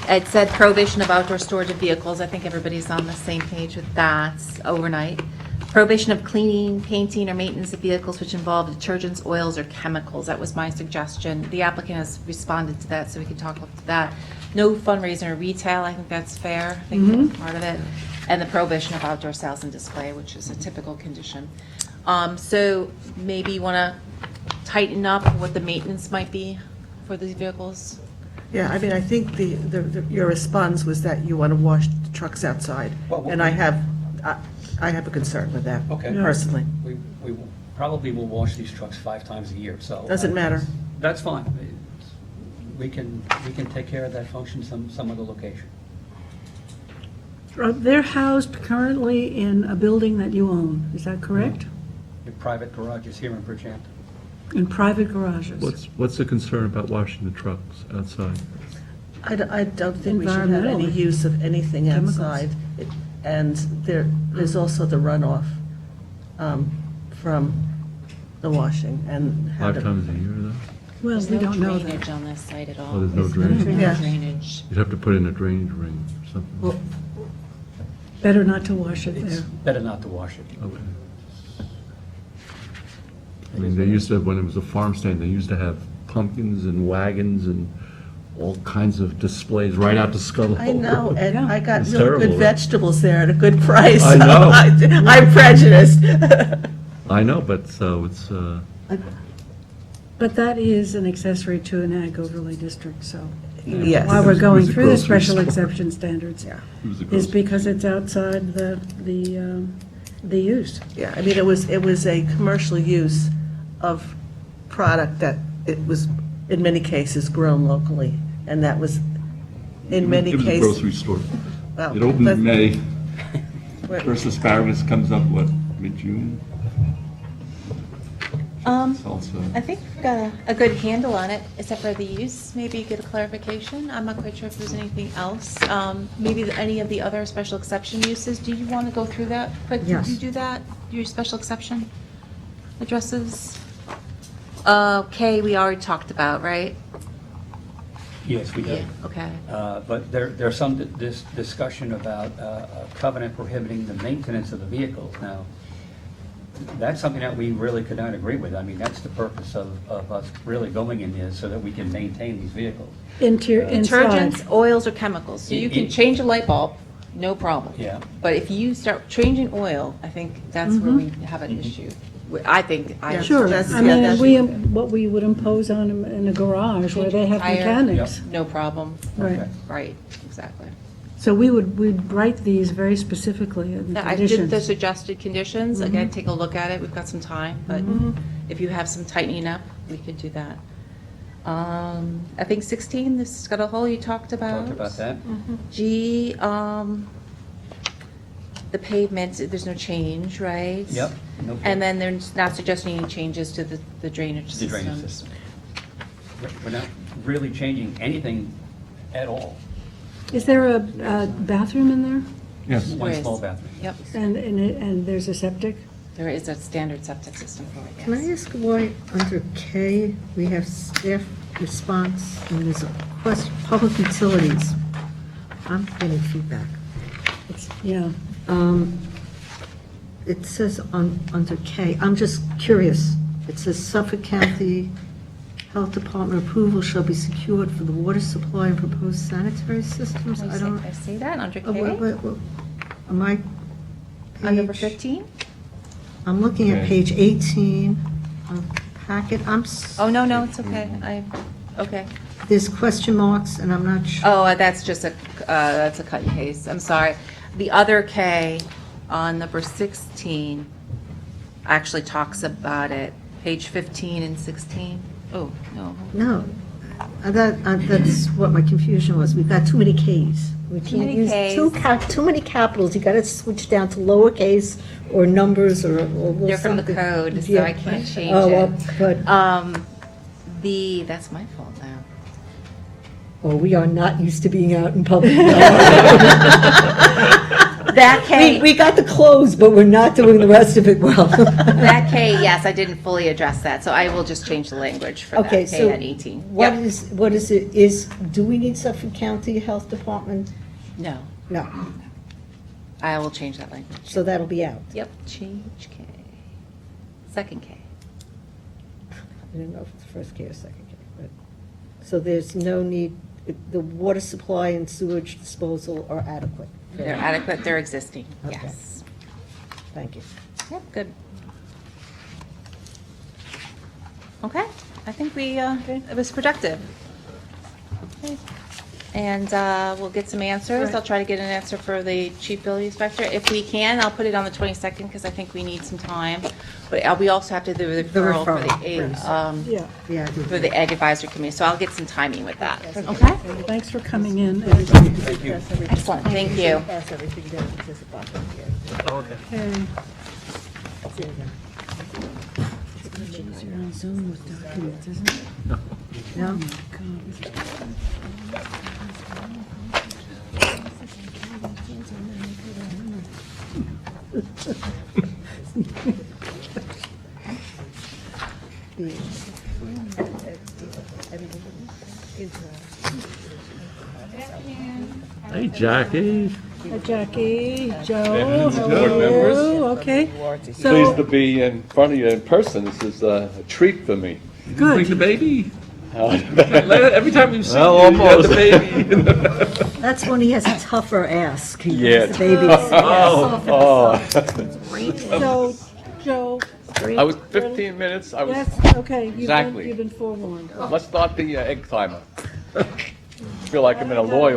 It said prohibition of outdoor storage of vehicles. I think everybody's on the same page with that overnight. Prohibition of cleaning, painting, or maintenance of vehicles which involve detergents, oils, or chemicals. That was my suggestion. The applicant has responded to that, so we can talk about that. No fundraising or retail, I think that's fair. I think that's part of it. And the prohibition of outdoor sales and display, which is a typical condition. So maybe you want to tighten up what the maintenance might be for these vehicles?
Yeah, I mean, I think your response was that you want to wash the trucks outside,
Well,
and I have a concern with that,
Okay.
personally.
We probably will wash these trucks 5 times a year, so.
Doesn't matter.
That's fine. We can take care of that function some other location.
They're housed currently in a building that you own, is that correct?
your private garages here in Bridgehampton.
In private garages.
What's the concern about washing the trucks outside?
I don't think we should have any
Environmentally.
use of anything
Chemicals.
outside. And there's also the runoff from the washing and. how
5
to-
times a year, though?
Well, we don't know that.
drainage on this site at all.
Oh, there's no drainage?
Yeah.
Drainage.
You'd have to put in a drainage ring or something.
Well,
Better not to wash it
It's
there.
better not to wash it.
Okay. I mean, they used to, when it was a farm stand, they used to have pumpkins and wagons and all kinds of displays right out to Scuttle
I
Hole.
know, and I got
It's
really
terrible,
good
right?
vegetables there at a good price.
I know.
I'm prejudiced.
I know, but so it's,
But that is an accessory to an ag overlay district, so
Yes.
while we're going
It was a
through the
grocery
special
store.
exception standards,
Yeah.
it was a
is
gross.
because it's outside the use.
Yeah, I mean, it was a commercial use of product that it was, in many cases, grown locally, and that was, in many
It was a
cases.
grocery store.
well,
It opened
but-
in May.
but-
First asparagus comes up, what, mid-June? Salsa.
I think we've got a good handle on it, except for the use. Maybe get a clarification. I'm not quite sure if there's anything else. Maybe any of the other special exception uses. Do you want to go through that quick?
Yes.
Did you do that? Your special exception addresses? K, we already talked about, right?
Yes, we did.
Okay.
But there's some discussion about a covenant prohibiting the maintenance of the vehicles. Now, that's something that we really could not agree with. I mean, that's the purpose of us really going in there, so that we can maintain these vehicles.
Inside.
Detergents, oils, or chemicals. So you can
It-
change a light bulb, no problem.
Yeah.
But if you start changing oil, I think that's where we have an issue. I think, I.
Sure,
That's-
I
yeah,
mean,
that's-
what we would impose on them in a garage where they have
Higher-
mechanics.
No problem.
Right.
Okay.
Right, exactly.
So we'd write these very specifically in
I did the
conditions.
suggested conditions, again, take a look at it, we've got some time, but if you have some tightening up, we could do that. I think 16, the Scuttle Hole you talked about.
Talked about that.
G, the pavement, there's no change, right?
Yep. No-
And then they're not suggesting any changes to the drainage
The drainage
systems.
system. We're not really changing anything at all.
Is there a bathroom in there?
Yes.
There
One
is.
small bathroom.
Yep,
And there's a septic?
there is a standard septic system for it,
Can I
yes.
ask why under K, we have staff response, and there's a question, public utilities? I'm getting feedback.
Yeah.
It says under K, I'm just curious, it says Suffolk County Health Department approval shall be secured for the water supply and proposed sanitary systems? I don't.
I see that under
Oh,
K.
Am I?
On number
page-
15?
I'm looking at
Okay.
page 18 of packet.
Oh, no, it's okay, okay.
There's question marks, and I'm not sure.
Oh, that's just that's a cut and paste, I'm sorry. The other K on number 16 actually talks about it, page 15 and 16. Oh, no.
No, that's what my confusion was. We've got too many Ks. We
Too
can't
many
use too many capitals. You got to switch down to lowercase or numbers or
They're from the
something.
code, so
Yeah.
I can't change
Oh, well,
it.
good.
That's my fault now.
Oh, we are not used to being out in public.
That K.
We got the clothes, but we're not doing the rest of it well.
That K, yes, I didn't fully address that, so I will just change the language for that
Okay,
K
so
at 18.
what
Yep.
is it, do we need Suffolk County Health Department?
No,
No,
I will change that language.
so that'll be out.
Yep, change K. Second K.
I don't know if it's first K or second K, but, so there's no need, the water supply and sewage disposal are adequate.
They're adequate, they're existing,
Okay.
yes.
Thank you.
Yep, good. Okay, I think it was productive. Okay. And we'll get some answers. I'll try to get an answer for the chief building inspector. If we can, I'll put it on the 22nd because I think we need some time. But we also have to do the referral for
referral,
the,
Yeah.
Yeah, I do.
for the Ag Advisory Committee, so I'll get some timing with that. Okay?
Thanks for coming in, everybody.
Thank you.
Excellent, thank you.
Pass everything down to this bottom here.
Oh, okay.
Okay.
See you again.
on Zoom with documents, isn't it?
No?
Hey, Jackie.
Hi, Jackie, Joe, how
board
are
members.
you? Okay,
Pleased
so,
to be in front of you in person. This is a treat for me.
Bring the
good.
baby. Every time you see
Well,
you, you have
almost.
the baby.
That's when he has a tougher ask. He
Yeah.
has the babies.
So, Joe,
I was 15 minutes. I was.
yes, okay,
Exactly.
you've been forewarned.
Let's start the egg timer. I feel like I'm in a law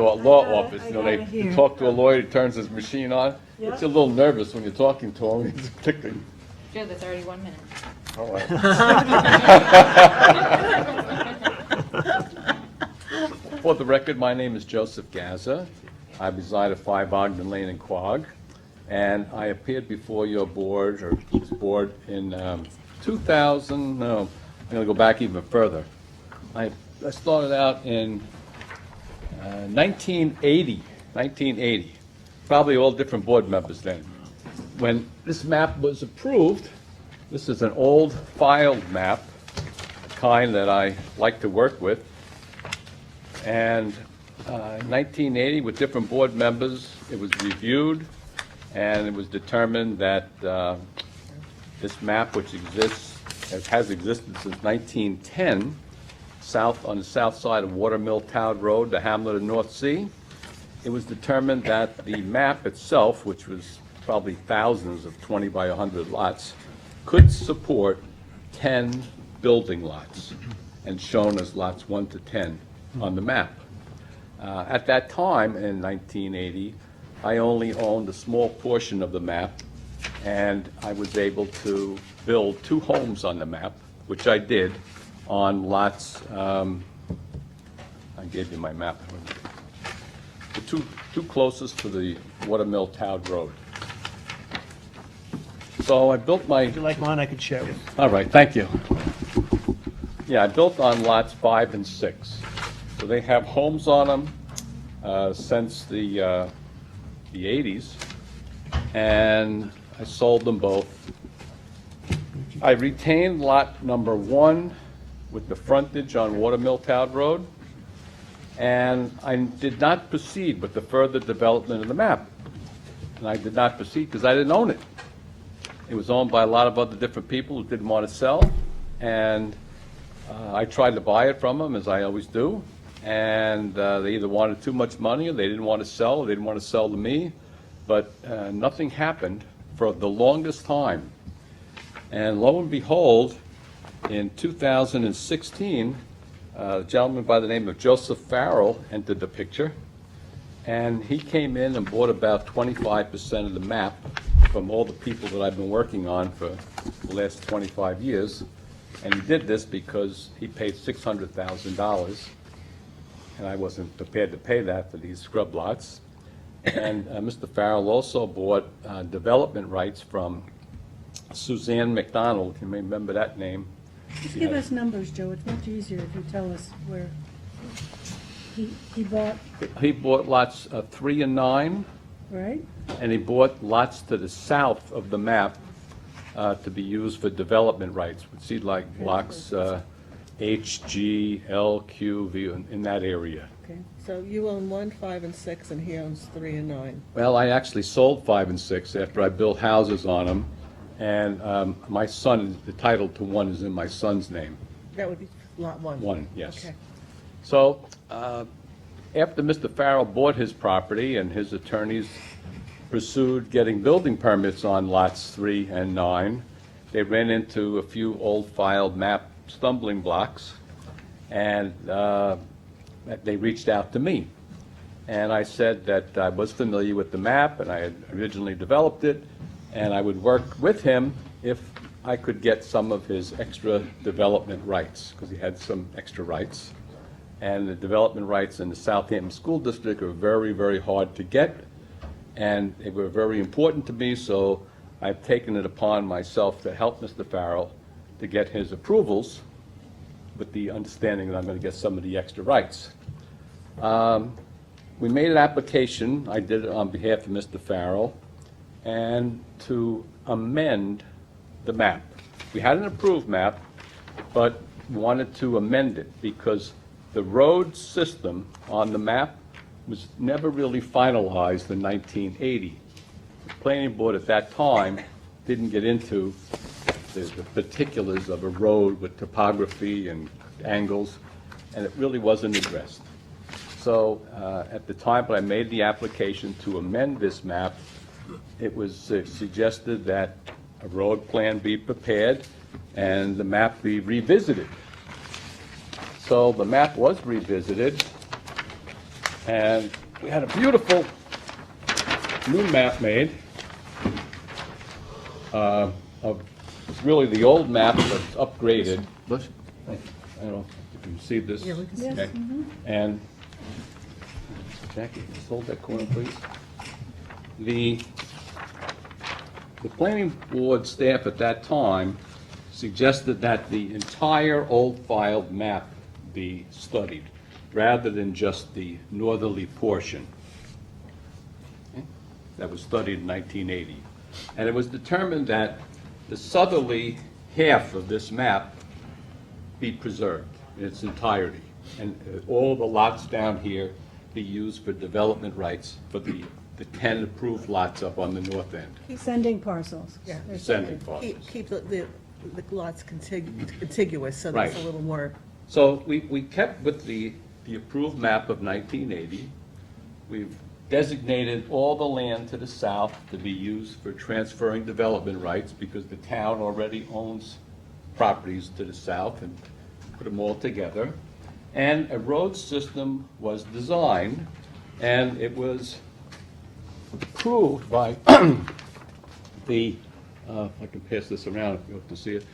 office. You know,
I
they
got it
you
here.
talk to a lawyer, he turns his machine on.
Yeah.
It's a little nervous when you're talking to him. He's ticking.
Joe, that's already 1 minute.
All right. For the record, my name is Joseph Gaza. I reside at 5 Ogden Lane in Quogue, and I appeared before your board, or this board, in 2000, no, I'm going to go back even further. I started out in 1980, probably all different board members then. When this map was approved, this is an old filed map, kind that I like to work with. And in 1980, with different board members, it was reviewed, and it was determined that this map, which exists, has existed since 1910, on the south side of Watermill Town Road, the hamlet of North Sea, it was determined that the map itself, which was probably thousands of 20 by 100 lots, could support 10 building lots, and shown as lots 1 to 10 on the map. At that time, in 1980, I only owned a small portion of the map, and I was able to build 2 homes on the map, which I did on lots, I gave you my map. The two closest to the Watermill Town Road. So I built my,
If you like mine, I could share it.
all right, thank you. Yeah, I built on lots 5 and 6. So they have homes on them since the 80s, and I sold them both. I retained lot number 1 with the frontage on Watermill Town Road, and I did not proceed with the further development of the map. And I did not proceed because I didn't own it. It was owned by a lot of other different people who didn't want to sell, and I tried to buy it from them, as I always do, and they either wanted too much money, or they didn't want to sell, or they didn't want to sell to me, but nothing happened for the longest time. And lo and behold, in 2016, a gentleman by the name of Joseph Farrell entered the picture, and he came in and bought about 25% of the map from all the people that I've been working on for the last 25 years. And he did this because he paid $600,000, and I wasn't prepared to pay that for these scrub lots. And Mr. Farrell also bought development rights from Suzanne McDonald. You may remember that name.
Just give us numbers, Joe, it's much easier if you tell us where he bought,
He bought lots 3 and 9,
right?
and he bought lots to the south of the map to be used for development rights, which seemed like blocks H, G, L, Q, V, in that area.
Okay, so you own 1, 5, and 6, and he owns 3 and 9.
Well, I actually sold 5 and 6 after I built houses on them, and my son, the title to 1 is in my son's name.
That would be lot 1.
1, yes.
Okay.
So, after Mr. Farrell bought his property and his attorneys pursued getting building permits on lots 3 and 9, they ran into a few old filed map stumbling blocks, and they reached out to me. And I said that I was familiar with the map, and I had originally developed it, and I would work with him if I could get some of his extra development rights, because he had some extra rights. And the development rights in the Southampton School District are very, very hard to get, and they were very important to me, so I've taken it upon myself to help Mr. Farrell to get his approvals, with the understanding that I'm going to get some of the extra rights. We made an application, I did it on behalf of Mr. Farrell, and to amend the map. We had an approved map, but wanted to amend it because the road system on the map was never really finalized in 1980. The planning board at that time didn't get into the particulars of a road with topography and angles, and it really wasn't addressed. So at the time when I made the application to amend this map, it was suggested that a road plan be prepared and the map be revisited. So the map was revisited, and we had a beautiful new map made of really the old map that's upgraded. I don't know if you can see this.
Yeah, we can see.
Okay. And Jackie, just hold that corner, please. The planning board staff at that time suggested that the entire old filed map be studied, rather than just the northerly portion. Okay? That was studied in 1980. And it was determined that the southerly half of this map be preserved in its entirety, and all the lots down here be used for development rights for the 10 approved lots up on the north end,
Sending parcels.
Yeah.
descending parcels.
Keep the lots contiguous, so
Right.
there's a little more.
So we kept with the approved map of 1980. We've designated all the land to the south to be used for transferring development rights because the town already owns properties to the south, and put them all together. And a road system was designed, and it was approved by the, if I can pass this around if you want to see it,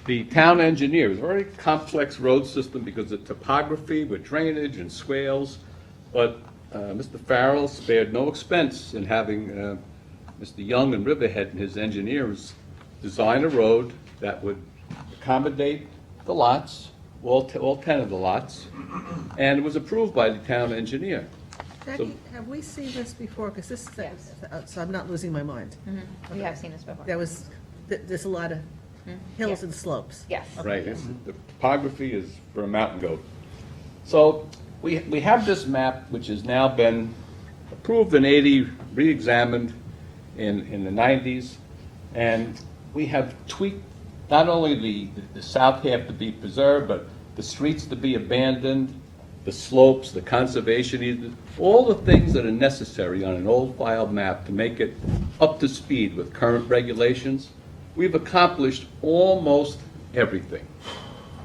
the town engineer. It was a very complex road system because of topography with drainage and swales, but Mr. Farrell spared no expense in having Mr. Young and Riverhead and his engineers design a road that would accommodate the lots, all 10 of the lots, and it was approved by the town engineer.
Jackie, have we seen this before? Because this, so I'm not losing my mind.
We have seen this before.
There was, there's a lot of hills and slopes.
Yes.
Right, the topography is for a mountain goat. So we have this map, which has now been approved in 80, re-examined in the 90s, and we have tweaked not only the south half to be preserved, but the streets to be abandoned, the slopes, the conservation easement, all the things that are necessary on an old file map to make it up to speed with current regulations. We've accomplished almost everything.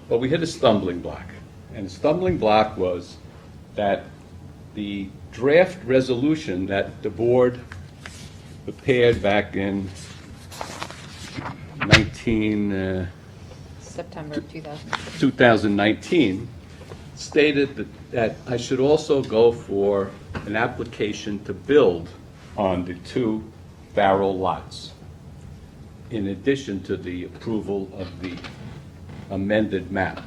But we hit a stumbling block. And the stumbling block was that the draft resolution that the board prepared back in
September of
2019 stated that I should also go for an application to build on the 2 Farrell lots, in addition to the approval of the amended map.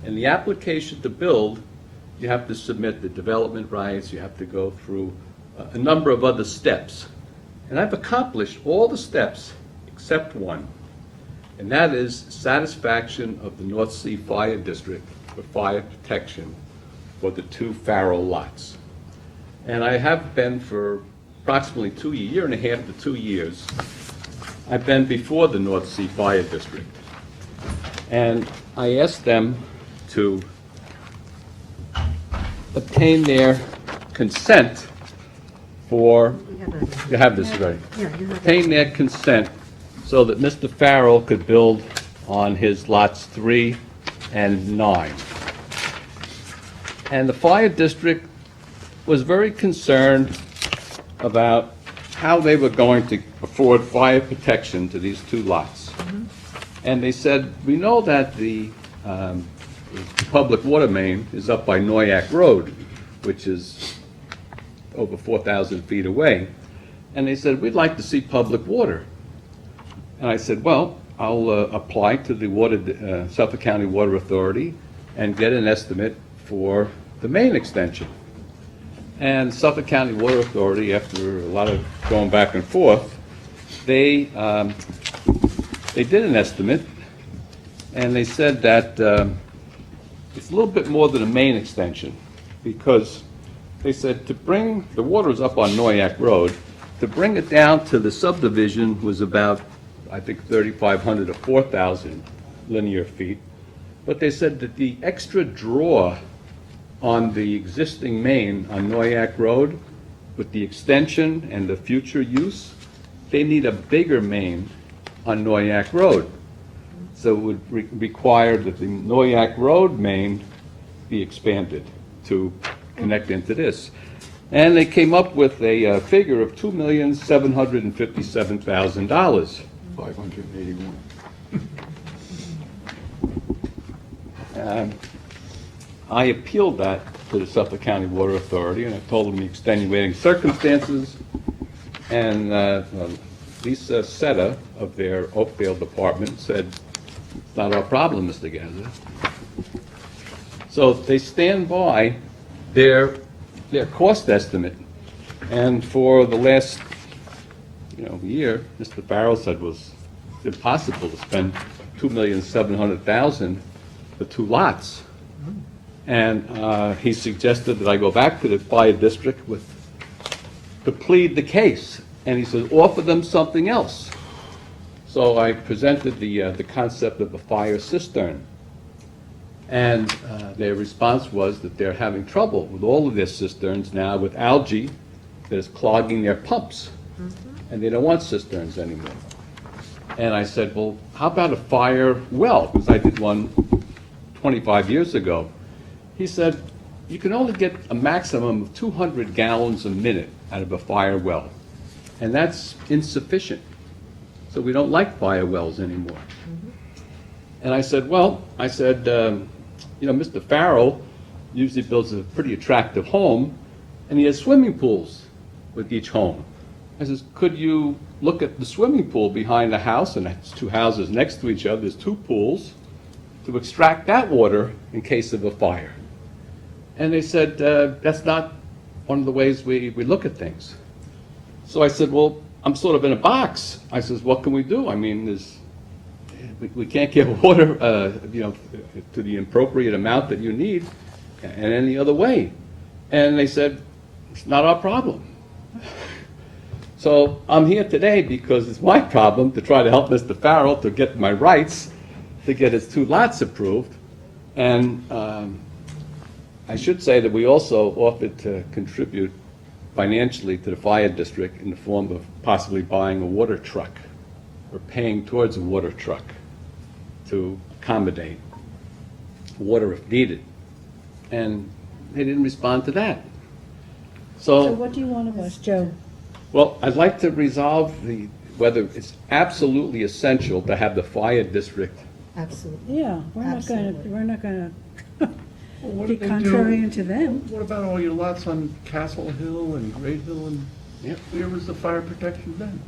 In the application to build, you have to submit the development rights, you have to go through a number of other steps. And I've accomplished all the steps except one, and that is satisfaction of the North Sea Fire District for fire protection for the 2 Farrell lots. And I have been for approximately a year and a half to 2 years. I've been before the North Sea Fire District. And I asked them to obtain their consent for, you have this ready. Obtain their consent so that Mr. Farrell could build on his lots 3 and 9. And the fire district was very concerned about how they were going to afford fire protection to these 2 lots. And they said, we know that the public water main is up by Noyak Road, which is over 4,000 feet away. And they said, we'd like to see public water. And I said, well, I'll apply to the Suffolk County Water Authority and get an estimate for the main extension. And Suffolk County Water Authority, after a lot of going back and forth, they did an estimate, and they said that it's a little bit more than a main extension, because they said to bring, the water was up on Noyak Road, to bring it down to the subdivision was about, I think, 3,500 to 4,000 linear feet. But they said that the extra draw on the existing main on Noyak Road, with the extension and the future use, they need a bigger main on Noyak Road. So it would require that the Noyak Road main be expanded to connect into this. And they came up with a figure of $2,757,000.
581.
I appealed that to the Suffolk County Water Authority, and I told them the extenuating circumstances. And Lisa Setta of their Oakdale department said, "It's not our problem, Mr. Gaza." So they stand by their cost estimate. And for the last year, Mr. Farrell said it was impossible to spend $2,700,000 for 2 lots. And he suggested that I go back to the fire district to plead the case. And he said, offer them something else. So I presented the concept of a fire cistern. And their response was that they're having trouble with all of their cisterns now with algae that is clogging their pumps. And they don't want cisterns anymore. And I said, well, how about a fire well? Because I did one 25 years ago. He said, you can only get a maximum of 200 gallons a minute out of a fire well. And that's insufficient. So we don't like fire wells anymore. And I said, Mr. Farrell usually builds a pretty attractive home, and he has swimming pools with each home. I says, could you look at the swimming pool behind the house, and it's 2 houses next to each other, there's 2 pools, to extract that water in case of a fire? And they said, that's not one of the ways we look at things. So I said, well, I'm sort of in a box. I says, what can we do? I mean, we can't get water, to the appropriate amount that you need in any other way. And they said, it's not our problem. So I'm here today because it's my problem to try to help Mr. Farrell to get my rights to get his 2 lots approved. And I should say that we also offered to contribute financially to the fire district in the form of possibly buying a water truck or paying towards a water truck to accommodate water if needed. And they didn't respond to that.
So what do you want of us, Joe?
Well, I'd like to resolve whether it's absolutely essential to have the fire district.
Absolutely.
Yeah, we're not gonna
What
be
did they do?
contrarian to them.
What about all your lots on Castle Hill and Great Hill and
Yep.
where was the fire protection then?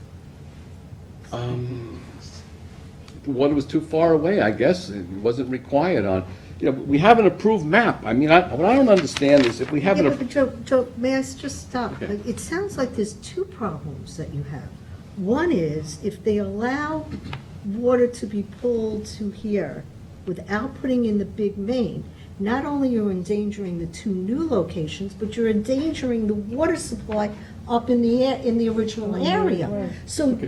The water was too far away, I guess. It wasn't required on, we have an approved map. I mean, what I don't understand is if we have
Yeah,
an,
but Joe, may I just stop?
Okay.
It sounds like there's 2 problems that you have. One is if they allow water to be pulled to here without putting in the big main, not only you're endangering the 2 new locations, but you're endangering the water supply up in the original area. So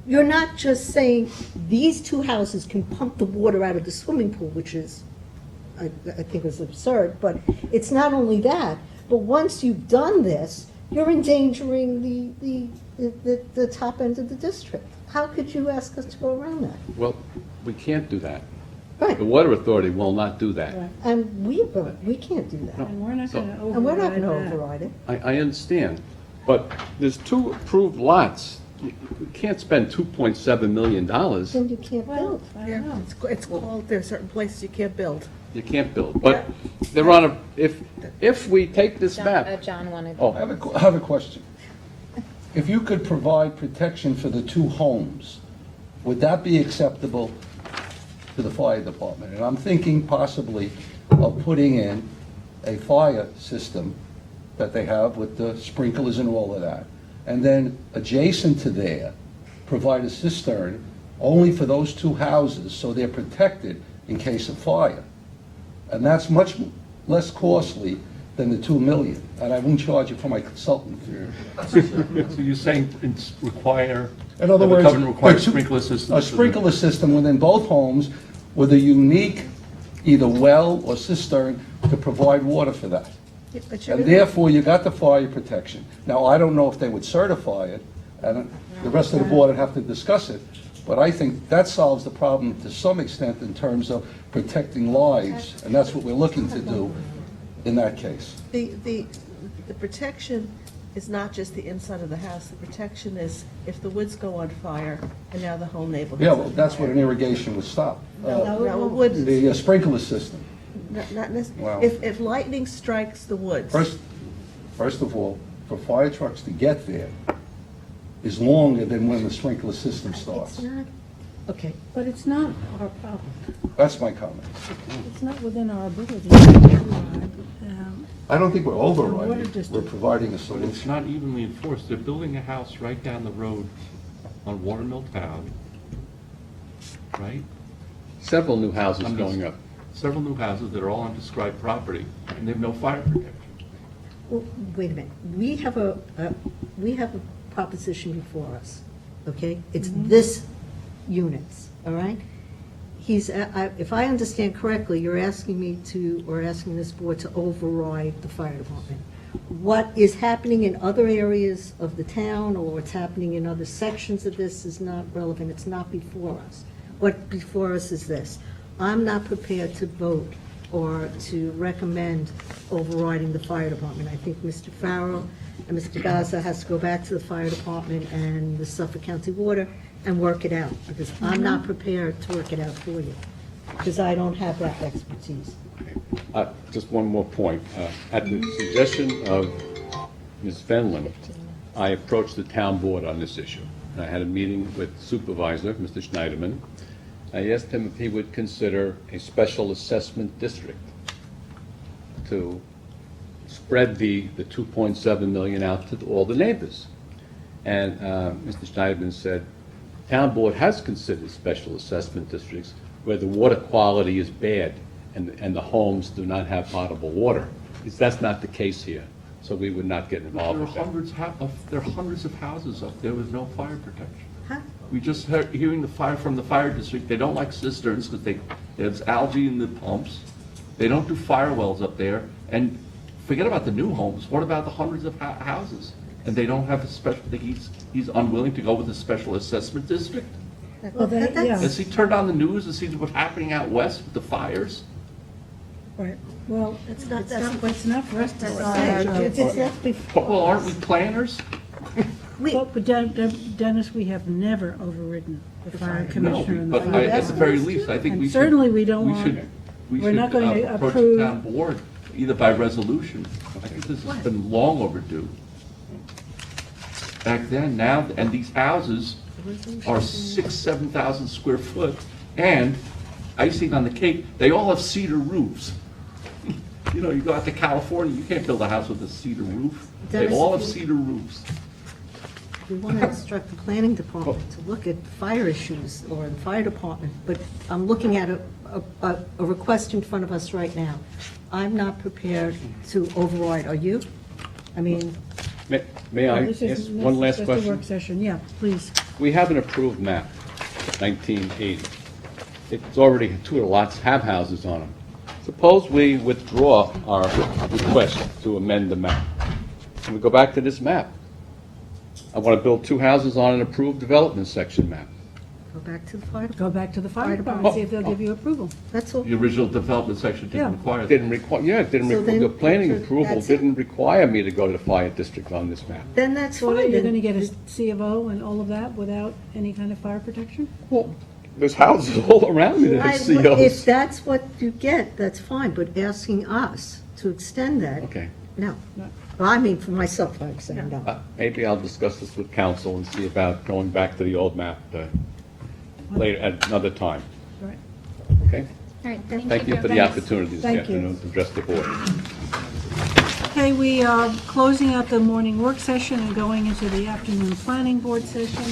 you're not just saying these 2 houses can pump the water out of the swimming pool, which is, I think is absurd, but it's not only that, but once you've done this, you're endangering the top end of the district. How could you ask us to go around that?
well, we can't do that.
Right.
The water authority will not do that.
And we can't do that.
And we're not gonna
And we're not
override
going to
that.
override it.
I understand, but there's 2 approved lots. You can't spend $2.7 million.
Then you can't build.
I don't know.
It's called, there are certain places you can't build.
You can't build. But they're on if we take this map.
John wanted.
Oh,
I have a question. If you could provide protection for the 2 homes would that be acceptable to the fire department? And I'm thinking possibly of putting in a fire system that they have with the sprinklers and all of that. And then adjacent to there, provide a cistern only for those two houses, so they're protected in case of fire. And that's much less costly than the 2 million. And I won't charge you for my consultant fee.
So you're saying it's require,
In other
the
words,
covenant requires sprinkler systems?
a sprinkler system within both homes with a unique either well or cistern to provide water for that.
But you're
And
gonna-
therefore, you got the fire protection. Now, I don't know if they would certify it, and the rest of the board would have to discuss it, but I think that solves the problem to some extent in terms of protecting lives, and that's what we're looking to do in that case.
The protection is not just the inside of the house, the protection is if the woods go on fire and now the whole neighborhood.
Yeah, well, that's what an irrigation would stop.
No, it wouldn't.
The sprinkler system.
Not necessarily.
Wow.
If lightning strikes the woods.
First of all, for fire trucks to get there is longer than when the sprinkler system starts.
It's not, okay,
But it's not our problem.
That's my comment.
It's not within our ability to override,
I don't think we're
Water
overriding,
district.
we're providing a
But it's
solution.
not evenly enforced. They're building a house right down the road on Watermill Town, right?
Several new houses going up.
Several new houses that are all on described property, and they have no fire protection.
well, wait a minute. We have a proposition before us, okay? It's this units, all right? If I understand correctly, you're asking me to, or asking this board to override the fire department. What is happening in other areas of the town, or what's happening in other sections of this is not relevant. It's not before us. What before us is this. I'm not prepared to vote or to recommend overriding the fire department. I think Mr. Farrell and Mr. Gaza has to go back to the fire department and the Suffolk County Water and work it out, because I'm not prepared to work it out for you, because I don't have that expertise.
Just one more point. At the suggestion of Ms. Fenlon, I approached the town board on this issue. I had a meeting with Supervisor, Mr. Schneiderman. I asked him if he would consider a special assessment district to spread the 2.7 million out to all the neighbors. And Mr. Schneiderman said, town board has considered special assessment districts where the water quality is bad and the homes do not have potable water. That's not the case here, so we would not get involved
There are
with that.
hundreds of houses up there with no fire protection.
Huh?
We just heard, hearing the fire from the fire district, they don't like cisterns because there's algae in the pumps. They don't do fire wells up there, and forget about the new homes, what about the hundreds of houses? And they don't have a special, he's unwilling to go with a special assessment district?
Well, yeah.
Has he turned on the news and seen what's happening out west with the fires?
Right, well,
It's
it's
not-
not,
that's-
it's not for us to
that's
say.
not-
It's not before
Well, aren't
us.
we planners?
But Dennis, we have never overridden the fire
No,
commissioner and the
but
fire.
at the very least, I think
And
we should.
certainly we don't
we
want-
should- we
we're not
should,
going to
approach
approve-
the town board, either by resolution. I think this has been long overdue. Back then, now, and these houses are 7,000 square foot, and icing on the cake, they all have cedar roofs. You know, you go out to California, you can't build a house with a cedar roof. They all have cedar roofs.
We want to instruct the planning department to look at fire issues, or the fire department, but I'm looking at a request in front of us right now. I'm not prepared to override, are you? I mean,
May I
This is-
ask one last
Just a
question?
work session, yeah, please.
We have an approved map, 1980. It's already, two of the lots have houses on them. Suppose we withdraw our request to amend the map, and we go back to this map. I want to build two houses on an approved development section map.
go back to the fire
Go
department.
back to the fire
Fire
department, see if they'll give you approval.
That's all.
The original development section
Yeah.
didn't require that.
Didn't require, yeah, it didn't,
So then-
the planning
so
approval
that's it.
didn't require me to go to the fire district on this map.
Then that's
So
fine.
you're
then.
going to get a C of O and all of that without any kind of fire protection?
Well, there's houses all around me that have
If
COs.
that's what you get, that's fine, but asking us to extend that,
Okay.
no. Well, I mean, for myself, I'm saying no.
Maybe I'll discuss this with council and see about going back to the old map. later, at another time.
Right.
Okay?
All right,
Thank you for the
Thanks.
opportunity this
Thank you.
afternoon to address the board.
Okay, we are closing out the morning work session and going into the afternoon planning board session.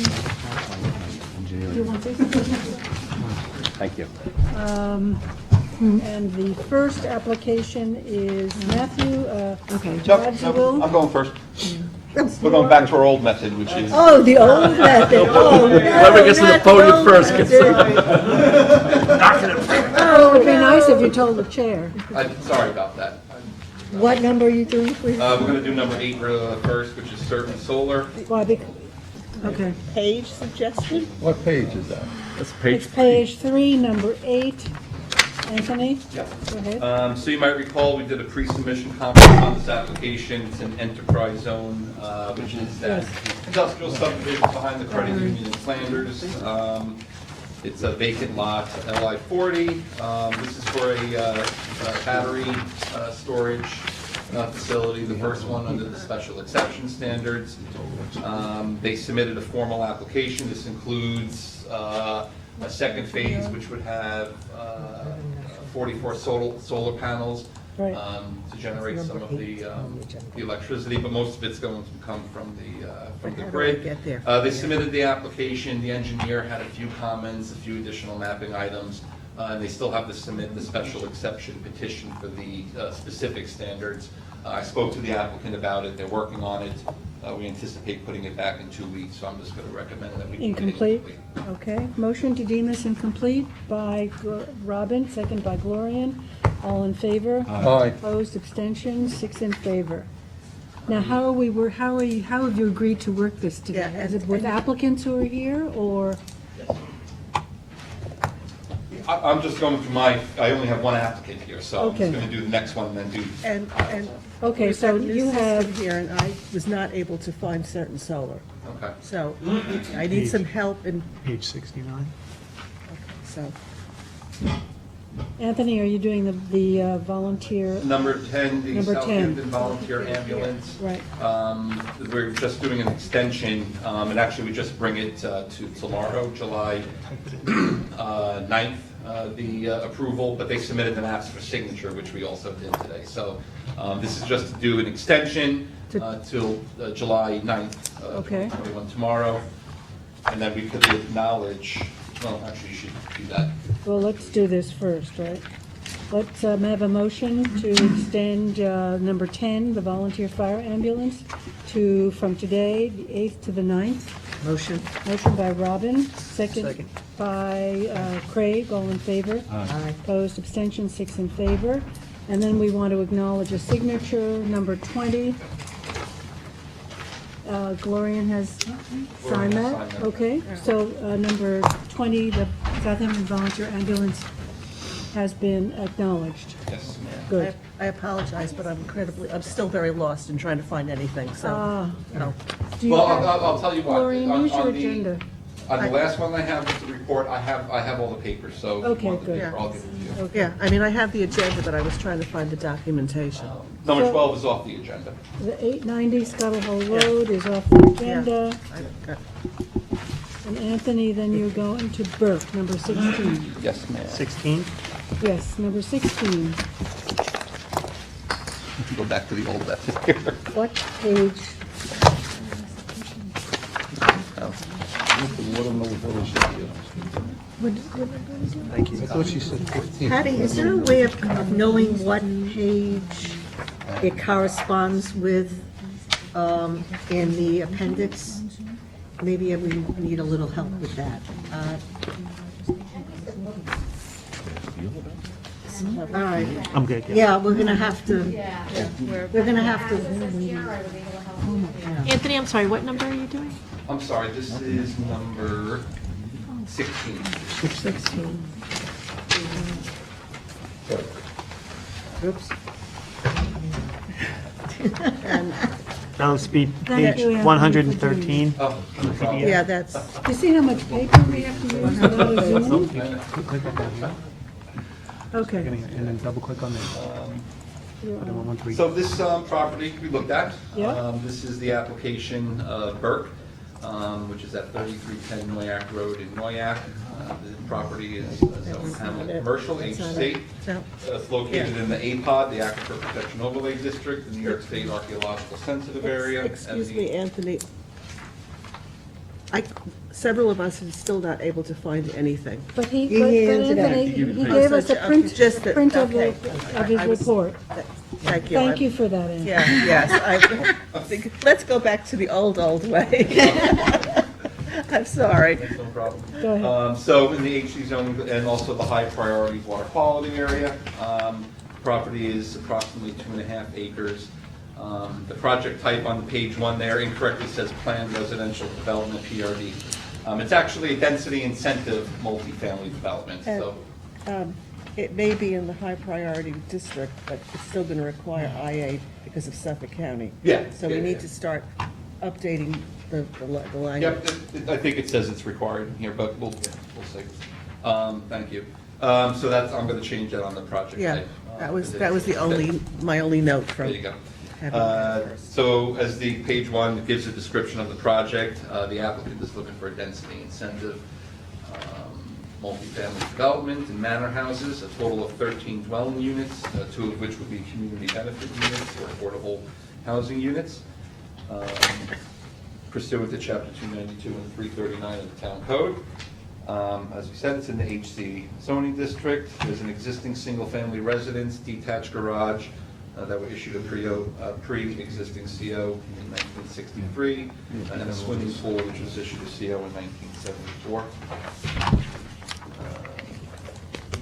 Do you want to say something?
Thank you.
And the first application is Matthew, okay,
Chuck,
Radziwill.
I'm going first. We're going back to our old method, which is,
Oh, the old method, oh, no.
Whoever gets to the
not
podium
old
first gets
method.
Oh, it would be nice if you told the chair.
sorry about that.
What number are you doing, please?
We're going to do number 8 first, which is Certain Solar.
Why, okay,
Page suggestion?
What page is that?
That's page
it's page 3, number 8. Anthony?
Yeah.
Go ahead.
So you might recall, we did a pre-submission conference on this application. It's an enterprise zone, which is that industrial subdivision behind the credit union in Flanders. It's a vacant lot, LI 40. This is for a battery storage facility, the first one under the special exception standards. They submitted a formal application. This includes a second phase, which would have 44 solar panels
Right.
to generate some of the electricity, but most of it's going to come from the grid.
Get there.
They submitted the application, the engineer had a few comments, a few additional mapping items, and they still have to submit the special exception petition for the specific standards. I spoke to the applicant about it, they're working on it. We anticipate putting it back in 2 weeks, so I'm just going to recommend that we keep it
Incomplete? Okay, motion to deem this incomplete by Robin, second by Glorian. All in favor?
Aye.
Opposed, abstentions, 6 in favor. Now, how have you agreed to work this together?
Yeah,
Is it with applicants who are here, or?
I'm just going through I only have one applicant here, so I'm
Okay.
just going to do the next one and then do.
And.
Okay,
we've
so
got this
you have-
system here, and I was not able to find Certain Solar.
Okay.
So I need some help in,
Page 69.
so.
Anthony, are you doing the volunteer?
Number 10, the
Number 10.
Southampton Volunteer Ambulance.
Right.
We're just doing an extension, and actually, we just bring it to tomorrow, July 9th, the approval, but they submitted the maps for signature, which we also did today. So this is just to do an extension till July 9th,
Okay.
2021, tomorrow, and then we could acknowledge, well, actually, you should do that.
Well, let's do this first, right? Let's have a motion to extend number 10, the volunteer fire ambulance, from today, the 8th to the 9th.
Motion.
Motion by Robin, second
Second.
by Craig, all in favor.
Aye.
Opposed, abstention, 6 in favor. And then we want to acknowledge a signature, number 20. Glorian has signed that,
signed that.
okay. So number 20, the Southampton Volunteer Ambulance has been acknowledged.
Yes.
Good.
I apologize, but I'm still very lost in trying to find anything, so, no.
Do you
Well,
have-
I'll tell you what.
Glorian,
on-
use your
on the-
agenda.
On the last one I have with the report, I have all the papers, so if
Okay,
you want the
good.
paper, I'll give it to you.
Yeah, I mean, I have the agenda, but I was trying to find the documentation.
Number
So-
12 is off the agenda.
The 890 Scuttle Hole Road is off the agenda.
I got-
And Anthony, then you're going to Burke, number 16.
Yes, ma'am.
16?
Yes, number 16.
Go back to the old method here.
What page?
Thank you. I thought you said 15.
Patty, is there a way of knowing what page it corresponds with in the appendix? Maybe we need a little help with that. All right.
I'm good, yeah.
Yeah, we're gonna have to, we're gonna have to,
Anthony, I'm sorry, what number are you doing?
I'm sorry, this is number 16.
16.
oops.
That was
Thank
page
you, Anthony,
113.
Oh, no problem.
Yeah, that's,
You see how much paper we have to use without a Zoom?
Click on that.
Okay.
And then double click on the put them on 113.
So this property we looked at.
Yeah.
This is the application, Burke. which is at 3310 Noyak Road in Noyak. The property is zoned Hamlet Commercial, HC.
No.
It's located in the APOD, the Aquifer Protection Overlay District, the New York State Archaeological Sensitive Area.
Excuse
and
me,
the-
Anthony. Several of us are still not able to find anything.
But he,
He
but
handed out.
Anthony, he
Oh,
gave
so
us a
okay,
print,
just the-
print of
okay.
his
I was-
report.
Thank you.
Thank you for that, Anthony.
Yeah, yes, I think, let's go back to the old way. I'm sorry.
That's no problem.
Go ahead.
So in the HC zone and also the high priority water quality area, property is approximately 2.5 acres. The project type on page 1 there incorrectly says planned residential development, PRD. It's actually a density incentive multifamily development, so.
It may be in the high priority district, but it's still going to require IA because of Suffolk County.
Yeah,
So we
yeah,
need
yeah.
to start updating the language.
Yep, I think it says it's required in here, but we'll see. Thank you. So that's, I'm gonna change that on the project
Yeah,
type.
that was my only note from.
There you go.
having it first.
So as the page 1 gives a description of the project, the applicant is looking for a density incentive, multifamily development and manor houses, a total of 13 dwelling units, 2 of which would be community benefit units or affordable housing units, pursuant to Chapter 292 and 339 of the Town Code. As we said, it's in the HC zoning district. There's an existing single-family residence, detached garage, that were issued a pre-existing CO in 1963, and a swimming pool which was issued a CO in 1974.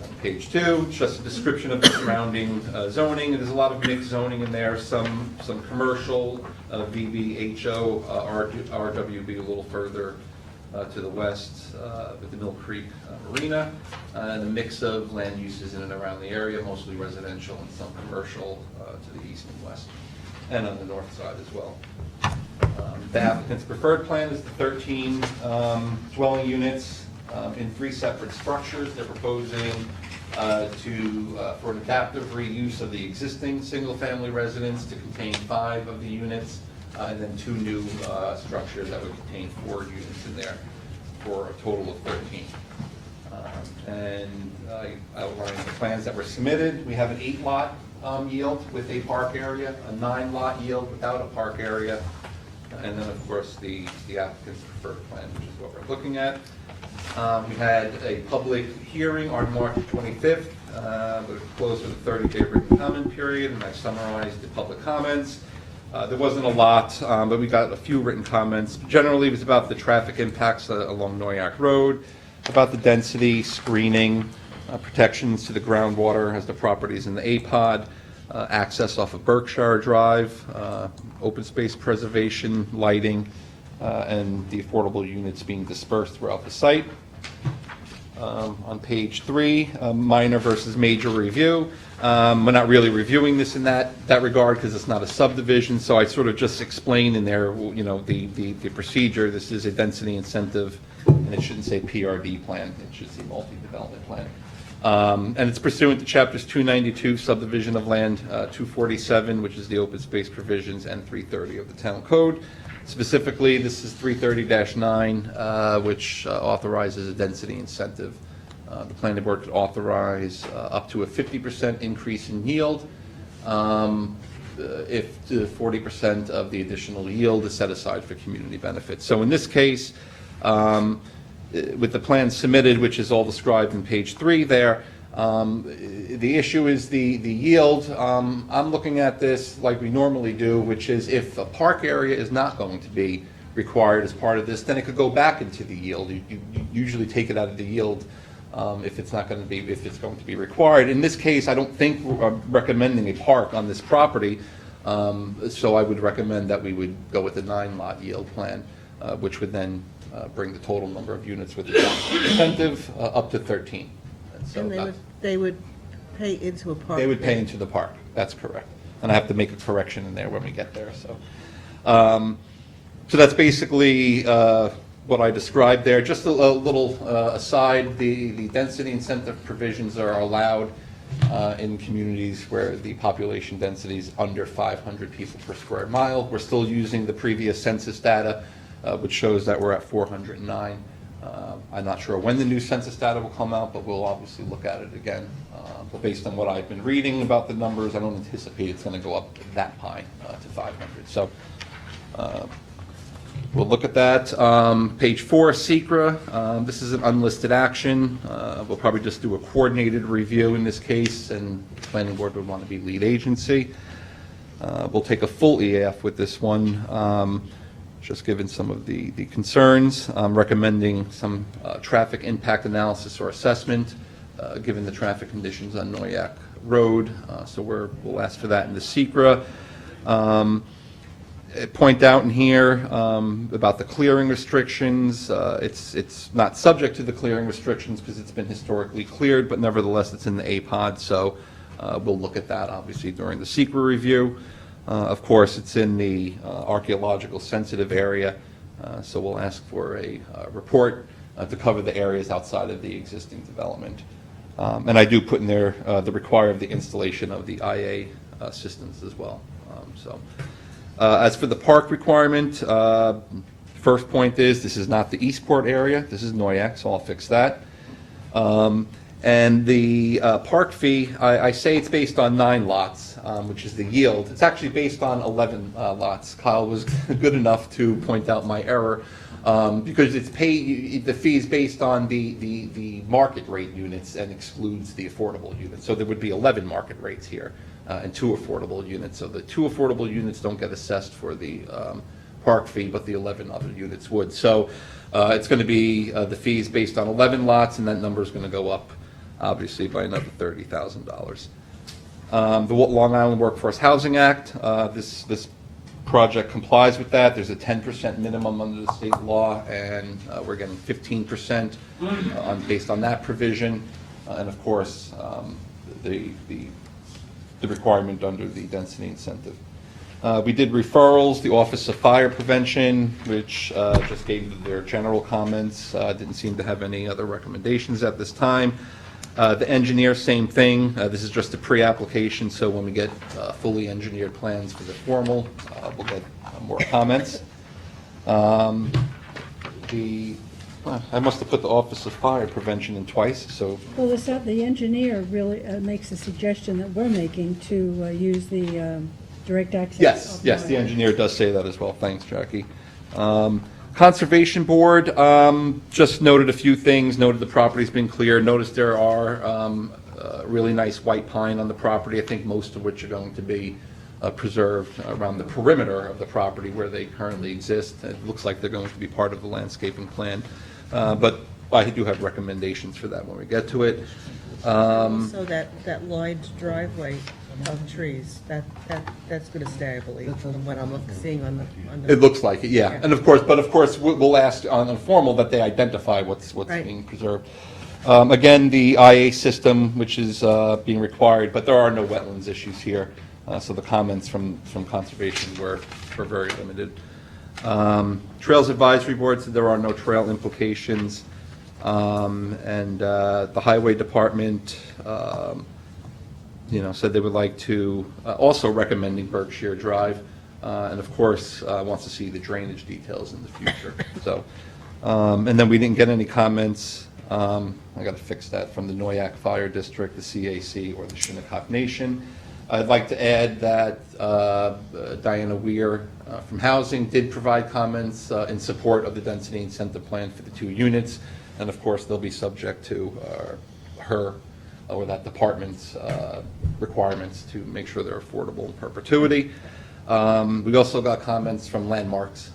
On page 2, just a description of the surrounding zoning. There's a lot of mixed zoning in there, some commercial, VB, HO, RWB a little further to the west with the Mill Creek Marina, and a mix of land uses in and around the area, mostly residential and some commercial to the east and west, and on the north side as well. The applicant's preferred plan is the 13 dwelling units in 3 separate structures. They're proposing for an adaptive reuse of the existing single-family residence to contain 5 of the units, and then 2 new structures that would contain 4 units in there for a total of 13. And I outlined the plans that were submitted. We have an 8-lot yield with a park area, a 9-lot yield without a park area, and then, of course, the applicant's preferred plan, which is what we're looking at. We had a public hearing on March 25th, but closed with a 30-day written comment period, and I summarized the public comments. There wasn't a lot, but we got a few written comments. Generally, it was about the traffic impacts along Noyak Road, about the density, screening, protections to the groundwater as the properties in the APOD, access off of Berkshire Drive, open space preservation, lighting, and the affordable units being dispersed throughout the site. On page 3, minor versus major review. We're not really reviewing this in that regard because it's not a subdivision, so I sort of just explained in there, you know, the procedure. This is a density incentive, and it shouldn't say PRD plan, it should say multi-development plan. And it's pursuant to chapters 292, subdivision of land, 247, which is the open space provisions, and 330 of the town code. Specifically, this is 330-9, which authorizes a density incentive. The planning board could authorize up to a 50% increase in yield if the 40% of the additional yield is set aside for community benefits. So in this case, with the plan submitted, which is all described in page 3 there, the issue is the yield. I'm looking at this like we normally do, which is if a park area is not going to be required as part of this, then it could go back into the yield. You usually take it out of the yield if it's not going to be, if it's going to be required. In this case, I don't think we're recommending a park on this property, so I would recommend that we would go with the 9-lot yield plan, which would then bring the total number of units with the incentive up to 13. So
And they would pay into a park.
they would pay into the park, that's correct. And I have to make a correction in there when we get there, so. So that's basically what I described there. Just a little aside, the density incentive provisions are allowed in communities where the population density is under 500 people per square mile. We're still using the previous census data which shows that we're at 409. I'm not sure when the new census data will come out, but we'll obviously look at it again. But based on what I've been reading about the numbers, I don't anticipate it's going to go up that high to 500. So we'll look at that. Page 4, SECRA. This is an unlisted action. We'll probably just do a coordinated review in this case, and the planning board would want to be lead agency. We'll take a full EAF with this one, just given some of the concerns, recommending some traffic impact analysis or assessment, given the traffic conditions on Noyak Road. So we'll ask for that in the SECRA. Point out in here about the clearing restrictions. It's not subject to the clearing restrictions because it's been historically cleared, but nevertheless it's in the APOD, so we'll look at that obviously during the SECRA review. Of course, it's in the archaeological sensitive area, so we'll ask for a report to cover the areas outside of the existing development. And I do put in there the require of the installation of the IA systems as well. As for the park requirement, first point is this is not the Eastport area, this is Noyak, so I'll fix that. And the park fee, I say it's based on 9 lots, which is the yield. It's actually based on 11 lots. Kyle was good enough to point out my error, because the fee is based on the market rate units and excludes the affordable units. So there would be 11 market rates here and 2 affordable units. So the 2 affordable units don't get assessed for the park fee, but the 11 other units would. So it's going to be the fees based on 11 lots, and that number is going to go up, obviously, by another $30,000. The Long Island Workforce Housing Act, this project complies with that. There's a 10% minimum under the state law, and we're getting 15% based on that provision. And of course, the requirement under the density incentive. We did referrals, the Office of Fire Prevention, which just gave their general comments, didn't seem to have any other recommendations at this time. The engineer, same thing. This is just a pre-application, so when we get fully engineered plans for the formal, we'll get more comments. I must have put the Office of Fire Prevention in twice, so.
Well, the engineer really makes a suggestion that we're making to use the direct access.
Yes, the engineer does say that as well. Thanks, Jackie. Conservation Board just noted a few things, noted the property's been cleared, noticed there are really nice white pine on the property, I think most of which are going to be preserved around the perimeter of the property where they currently exist. It looks like they're going to be part of the landscaping plan, but I do have recommendations for that when we get to it.
Also, that lined driveway of trees, that's going to stay, I believe, from what I'm seeing on the.
It looks like it, yeah. And of course, we'll ask on a formal that they identify what's
Right.
being preserved. Again, the IA system, which is being required, but there are no wetlands issues here. So the comments from conservation were very limited. Trails Advisory Board said there are no trail implications. And the Highway Department, said they would like to, also recommending Berkshire Drive, and of course, wants to see the drainage details in the future. So, and then we didn't get any comments, I got to fix that, from the Noyak Fire District, the CAC, or the Shinnecock Nation. I'd like to add that Diana Weir from Housing did provide comments in support of the density incentive plan for the 2 units, and of course, they'll be subject to her or that department's requirements to make sure they're affordable in perpetuity. We also got comments from Landmarks,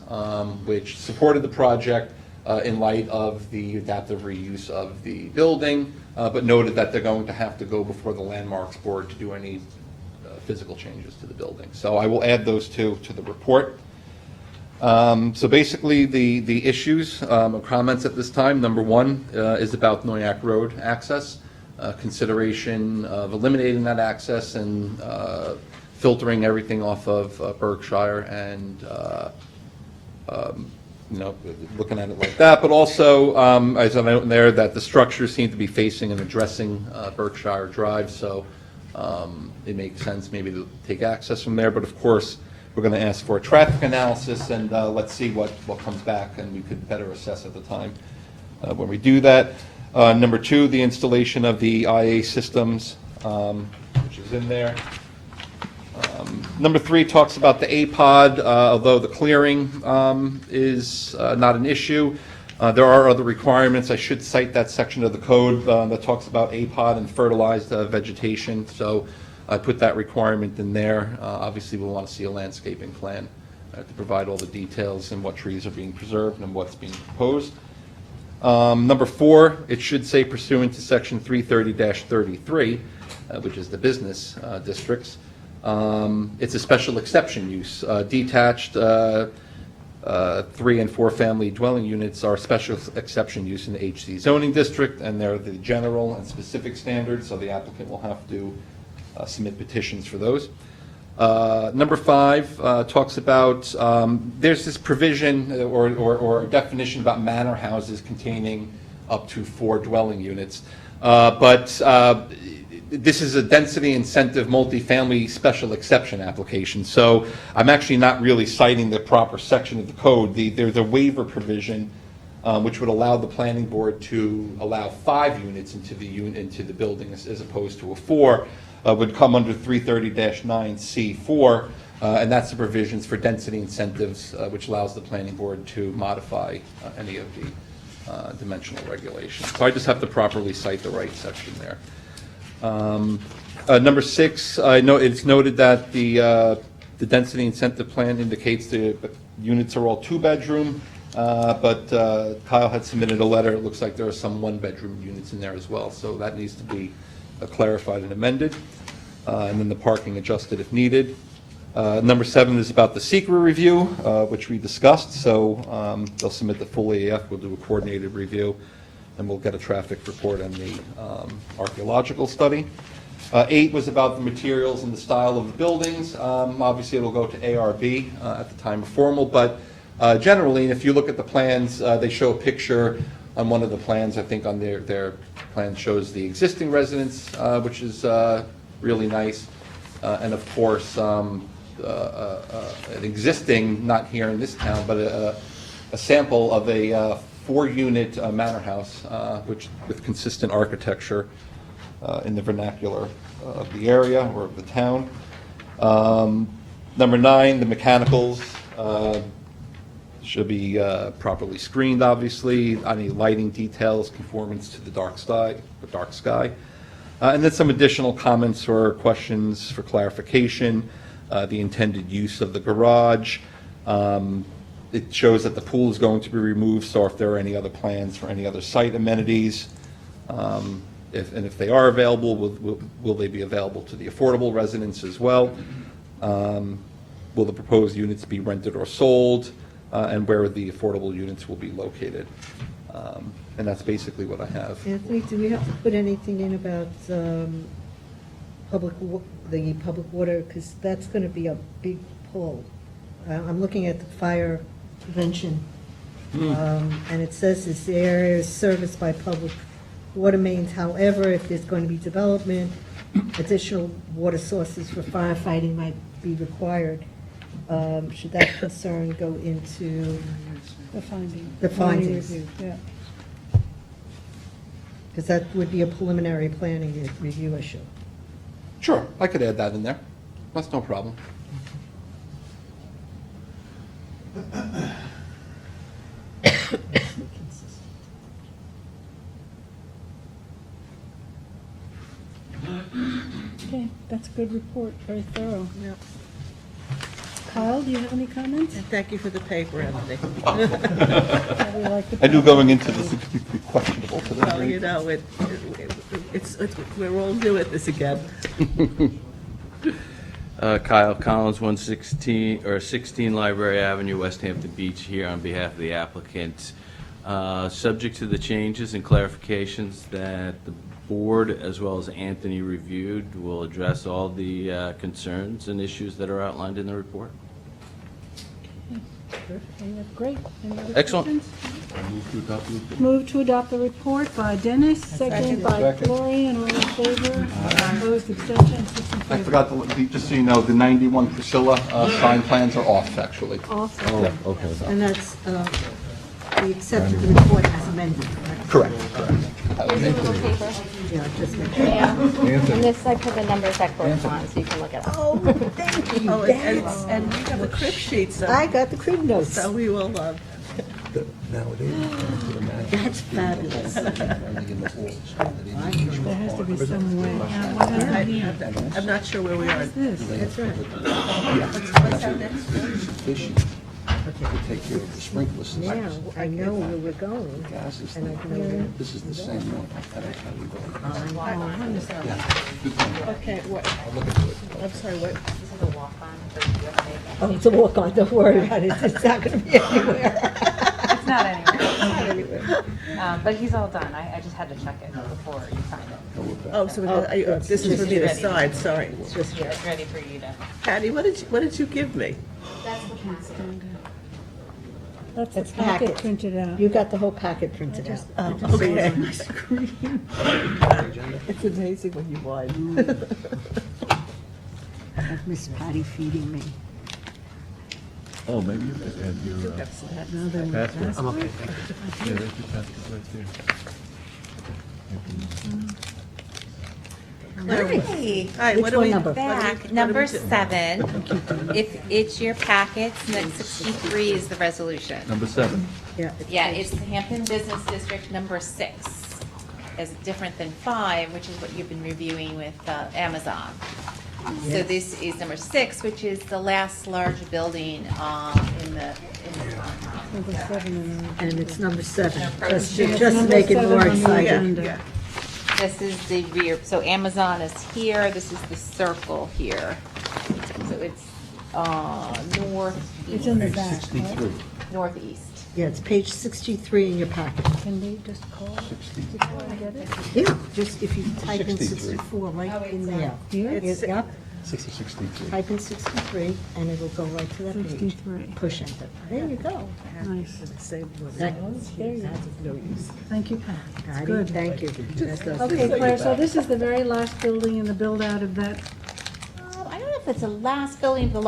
which supported the project in light of the adaptive reuse of the building, but noted that they're going to have to go before the Landmarks Board to do any physical changes to the building. So I will add those 2 to the report. So basically, the issues or comments at this time, number 1 is about Noyak Road access. Consideration of eliminating that access and filtering everything off of Berkshire and, looking at it like that. But also, as I note in there, that the structures seem to be facing and addressing Berkshire Drive, so it makes sense maybe to take access from there. But of course, we're going to ask for a traffic analysis, and let's see what comes back, and we could better assess at the time when we do that. Number 2, the installation of the IA systems, which is in there. Number 3 talks about the APOD, although the clearing is not an issue. There are other requirements. I should cite that section of the code that talks about APOD and fertilized vegetation, so I put that requirement in there. Obviously, we'll want to see a landscaping plan to provide all the details and what trees are being preserved and what's being proposed. Number 4, it should say pursuant to section 330-33, which is the business districts. It's a special exception use. Detached 3 and 4 family dwelling units are special exception use in the HC zoning district, and they're the general and specific standards, so the applicant will have to submit petitions for those. Number 5 talks about, there's this provision or definition about manor houses containing up to 4 dwelling units. But this is a density incentive multifamily special exception application. So I'm actually not really citing the proper section of the code. There's a waiver provision which would allow the planning board to allow 5 units into the building as opposed to a 4. Would come under 330-9C4, and that's the provisions for density incentives, which allows the planning board to modify any of the dimensional regulations. So I just have to properly cite the right section there. Number 6, I know it's noted that the density incentive plan indicates the units are all 2-bedroom, but Kyle had submitted a letter. It looks like there are some 1-bedroom units in there as well, so that needs to be clarified and amended, and then the parking adjusted if needed. Number 7 is about the SECRA review, which we discussed, so they'll submit the full EAF, we'll do a coordinated review, and we'll get a traffic report and the archaeological study. 8 was about the materials and the style of the buildings. Obviously, it'll go to ARB at the time of formal, but generally, if you look at the plans, they show a picture on one of the plans. I think on their plan shows the existing residence, which is really nice, and of course an existing, not here in this town, but a sample of a 4-unit manor house, which with consistent architecture in the vernacular of the area or of the town. Number 9, the mechanicals. Should be properly screened, obviously. Any lighting details, conformance to the dark sky. And then some additional comments or questions for clarification. The intended use of the garage. It shows that the pool is going to be removed, so if there are any other plans for any other site amenities, if they are available, will they be available to the affordable residents as well? Will the proposed units be rented or sold? And where the affordable units will be located. And that's basically what I have.
Anthony, do we have to put anything in about the public water? Because that's going to be a big pull. I'm looking at the fire prevention, and it says this area is serviced by public water mains. However, if there's going to be development, additional water sources for firefighting might be required. Should that concern go into
The finding.
the findings?
Review, yeah.
Because that would be a preliminary planning review issue.
Sure, I could add that in there. That's no problem.
Okay, that's a good report, very thorough. Kyle, do you have any comments?
And thank you for the paper, Anthony.
We like the-
I knew going into this it could be questionable to them.
Well, you know, we're all new at this again.
Kyle Collins, 16 Library Avenue, West Hampton Beach, here on behalf of the applicant. Subject to the changes and clarifications that the board, as well as Anthony reviewed, will address all the concerns and issues that are outlined in the report.
Great. Any other
Excellent.
questions? Move to adopt the report by Dennis, second by
Second.
Gloria, and all in favor. Opposed, abstentions, 6 in
I
favor.
forgot to, just so you know, the 91 Priscilla sign plans are off, actually.
Also,
Okay.
and that's, we accepted the report as amended, correct?
Correct.
Yeah, just make sure.
And this, I put the numbers that correspond, so you can look it up.
Oh, thank you.
Oh, and we have a crib sheet, so,
I got the crib notes.
so we will,
That's fabulous.
There has to be some way. What does that mean?
I'm not sure where we are.
This,
That's right.
Sufficient to take care of the sprinkler system.
Now, I know where we're going.
Gas is,
And I can know
this is the same one. That's how we go.
Okay, what,
I'll look into it.
I'm sorry, what?
Oh, it's a walk on, don't worry about it, it's not gonna be anywhere.
It's not anywhere. But he's all done. I just had to check it before you signed it.
Oh, so this is for me to sign, sorry.
Yeah, it's ready for you to.
Patty, what did you give me?
that's the
It's
packet
packet.
printed out.
You got the whole packet printed out.
Oh, okay. It's amazing when you wine.
That's Miss Patty feeding me.
Oh, maybe you could add your password.
I'm okay, thank you.
Yeah, that's your password right there.
Hey,
Hi,
Which
what do
one
we?
number?
back, number 7. If it's your packets, and then 63 is the resolution.
Number 7.
Yeah.
Yeah, it's the Hampton Business District number 6. Is different than 5, which is what you've been reviewing with Amazon. So this is number 6, which is the last large building in the
Number 7 and
And it's number 7, just
Yeah,
to
number
make it
7
more
on the
exciting.
agenda.
This is the rear, so Amazon is here, this is the circle here. So it's
It's in the back, right?
63.
northeast.
Yeah, it's page 63 in your packet.
Can they just call? Get it?
Yeah, just if you type in
63.
64 right in there.
Here?
Yep,
63.
type in 63, and it'll go right to that page.
63.
Push enter. There you go.
Nice.
That-
Thank you, Pat. It's
Patty,
good.
thank you. That does
Okay,
it.
Claire, so this is the very last building in the build-out of that.
I don't know if it's the last building, the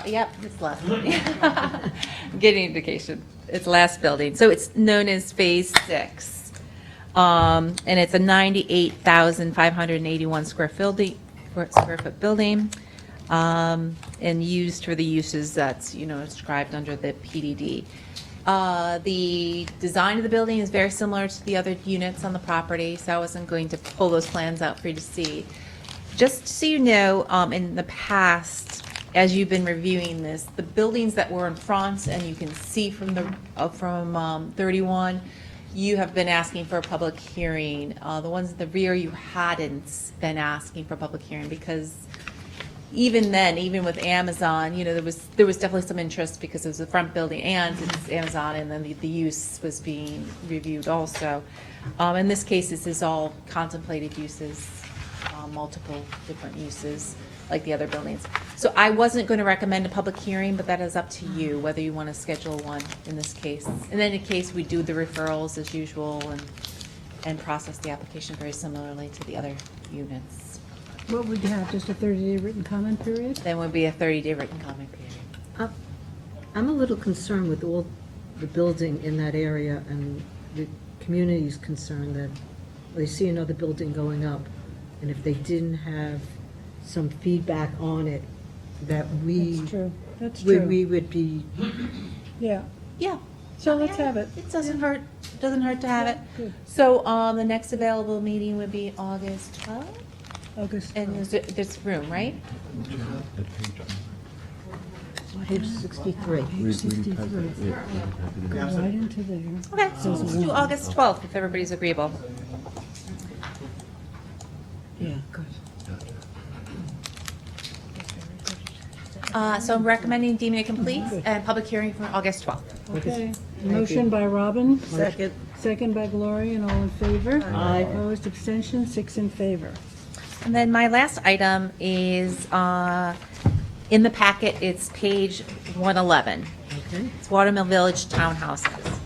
yep, it's the last building. I'm getting an indication. It's last building. So it's known as Phase 6. And it's a 98,581 square foot building, and used for the uses that's, described under the PDD. The design of the building is very similar to the other units on the property, so I wasn't going to pull those plans out for you to see. Just so you know, in the past, as you've been reviewing this, the buildings that were in front, and you can see from 31, you have been asking for a public hearing. The ones in the rear, you hadn't been asking for a public hearing, because even then, even with Amazon, there was definitely some interest because it was the front building and it's Amazon, and then the use was being reviewed also. In this case, this is all contemplated uses, multiple different uses, like the other buildings. So I wasn't going to recommend a public hearing, but that is up to you, whether you want to schedule one in this case. And then in case we do the referrals as usual and process the application very similarly to the other units.
What would you have, just a 30-day written comment period?
Then would be a 30-day written comment period.
I'm a little concerned with all the building in that area, and the community's concerned that they see another building going up, and if they didn't have some feedback on it, that
That's true, that's
we
true.
would be,
Yeah,
Yeah.
so let's have it.
It doesn't hurt to have it.
Good.
So the next available meeting would be August 12th,
August
and there's room, right?
page 63.
Page 63. Go right into there.
Okay, so let's do August 12th, if everybody's agreeable.
Yeah, good.
So I'm recommending deeming it complete and public hearing for August 12th.
Okay, motion by Robin.
Second.
Second by Gloria, and all in favor?
Aye.
Opposed, abstention, 6 in favor.
And then my last item is in the packet, it's page 111. It's Watermill Village Townhouses.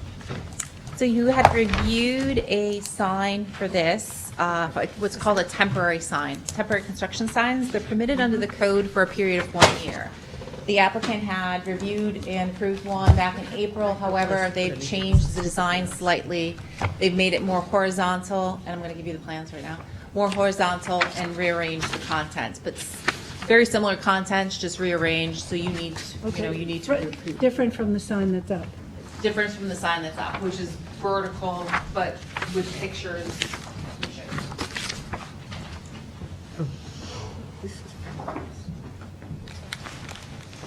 So you had reviewed a sign for this, what's called a temporary sign. Temporary construction signs, they're permitted under the code for a period of 1 year. The applicant had reviewed and approved one back in April, however, they've changed the design slightly. They've made it more horizontal, and I'm gonna give you the plans right now, more horizontal and rearranged the contents, but very similar contents, just rearranged, so you need, you need to approve.
Different from the sign that's up.
Difference from the sign that's up, which is vertical, but with pictures.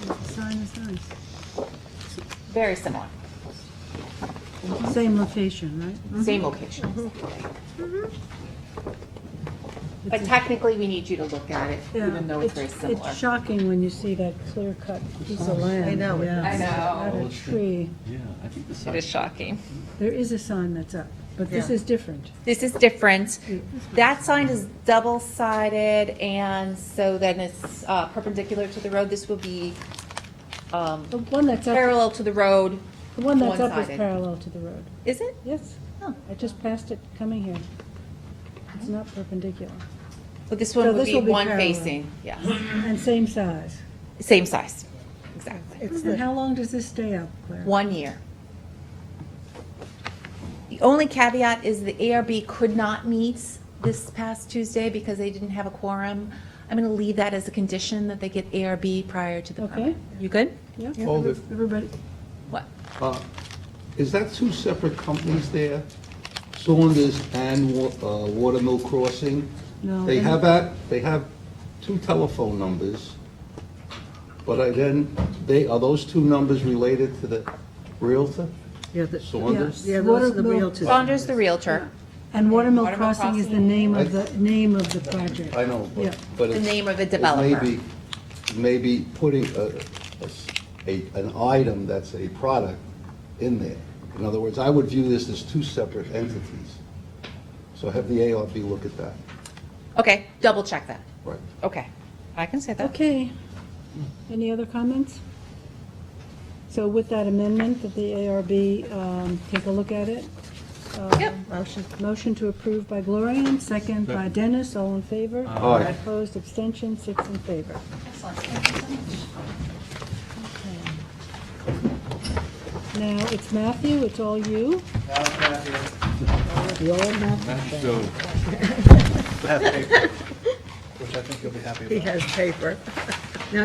The sign is nice.
Very similar,
Same location, right?
same location. But technically, we need you to look at it, even though it's very similar.
It's shocking when you see that clear-cut piece of land.
I know,
yeah,
I know.
Not a tree.
Yeah, I think the
It is shocking.
There is a sign that's up, but this
Yeah.
is different.
This is different. That sign is double-sided, and so then it's perpendicular to the road. This will be
The one that's up,
parallel to the road.
the one that's up is
one-sided.
parallel to the road.
Is it?
Yes.
Oh.
I just passed it coming here. It's not perpendicular.
But this
So
one would
this
be
will be
one
parallel.
facing, yes.
And same size.
Same size, exactly.
It's
And
the,
how long does this stay up, Claire?
1 year. The only caveat is the ARB could not meet this past Tuesday because they didn't have a quorum. I'm going to leave that as a condition that they get ARB prior to the
Okay.
permit. You good?
Yeah,
Hold it.
everybody,
What?
Is that two separate companies there? Saunders and Watermill Crossing?
no.
They have two telephone numbers, but are those two numbers related to the Realtor?
yeah, the,
Saunders?
yeah, those are the
Watermill.
realtors.
Saunders, the Realtor,
And Watermill
Watermill
Crossing is the
Crossing.
name of the project.
I know,
Yeah.
but
the
it's
name of the developer.
maybe putting an item that's a product in there. In other words, I would view this as two separate entities. So have the ARB look at that.
Okay, double check that.
Right.
Okay, I can say that.
Okay. Any other comments? So with that amendment, that the ARB take a look at it?
Yep.
Motion to approve by Gloria, second by Dennis, all in favor?
Aye.
Opposed, abstention, 6 in favor.
Excellent, thank you so much.
Now, it's Matthew, it's all you. The old Matthew.
So,
Which I think you'll be happy
He
about.
has paper. No,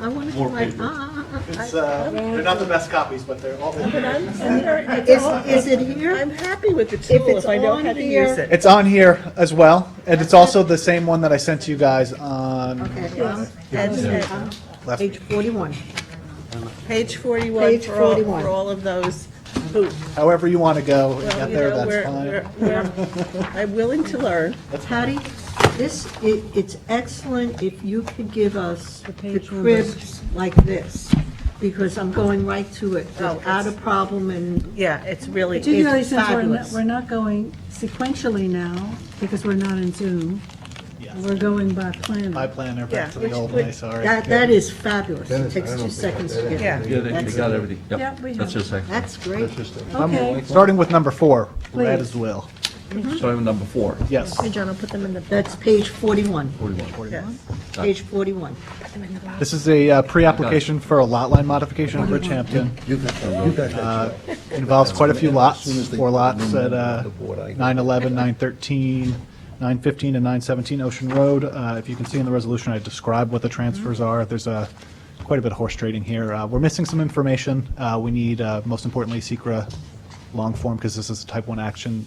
I want to
More
try,
paper.
It's, they're not the best copies, but they're all.
Is it here? I'm happy with the tool if I know how to use it.
It's on here as well, and it's also the same one that I sent to you guys on last
Page
week.
41. Page 41
Page
for all,
41.
for all of those hoops.
However you want to go, and
Well,
get
you
there,
know,
that's fine.
I'm willing to learn.
Patty, it's excellent if you could give us the
page numbers.
cribs like this, because I'm going right to it,
Oh,
without a
it's-
problem, and
Yeah, it's really,
Particularly
it's
since
fabulous.
we're not going sequentially now, because we're not in Zoom.
Yes.
We're going by plan.
My planner,
Yeah,
back to the
which
old
would-
way, sorry.
that is fabulous. It takes 2 seconds to get
Yeah.
it.
yeah, they got everything. Yep.
Yeah, we
That's
have.
just excellent.
That's great.
Okay,
Starting with number 4, red
Please.
as well.
Starting with number 4.
Yes.
Hey, John, I'll put them in the.
That's page 41,
41.
Yes.
page 41.
This is a pre-application for a lot line modification in Bridgehampton.
You got that.
Involves quite a few lots,
As soon as they
4
put
lots
the
at
number on the board, I-
911, 913, 915, and 917 Ocean Road. If you can see in the resolution, I describe what the transfers are. There's quite a bit of horse trading here. We're missing some information. We need, most importantly, SECRA long form, because this is a type 1 action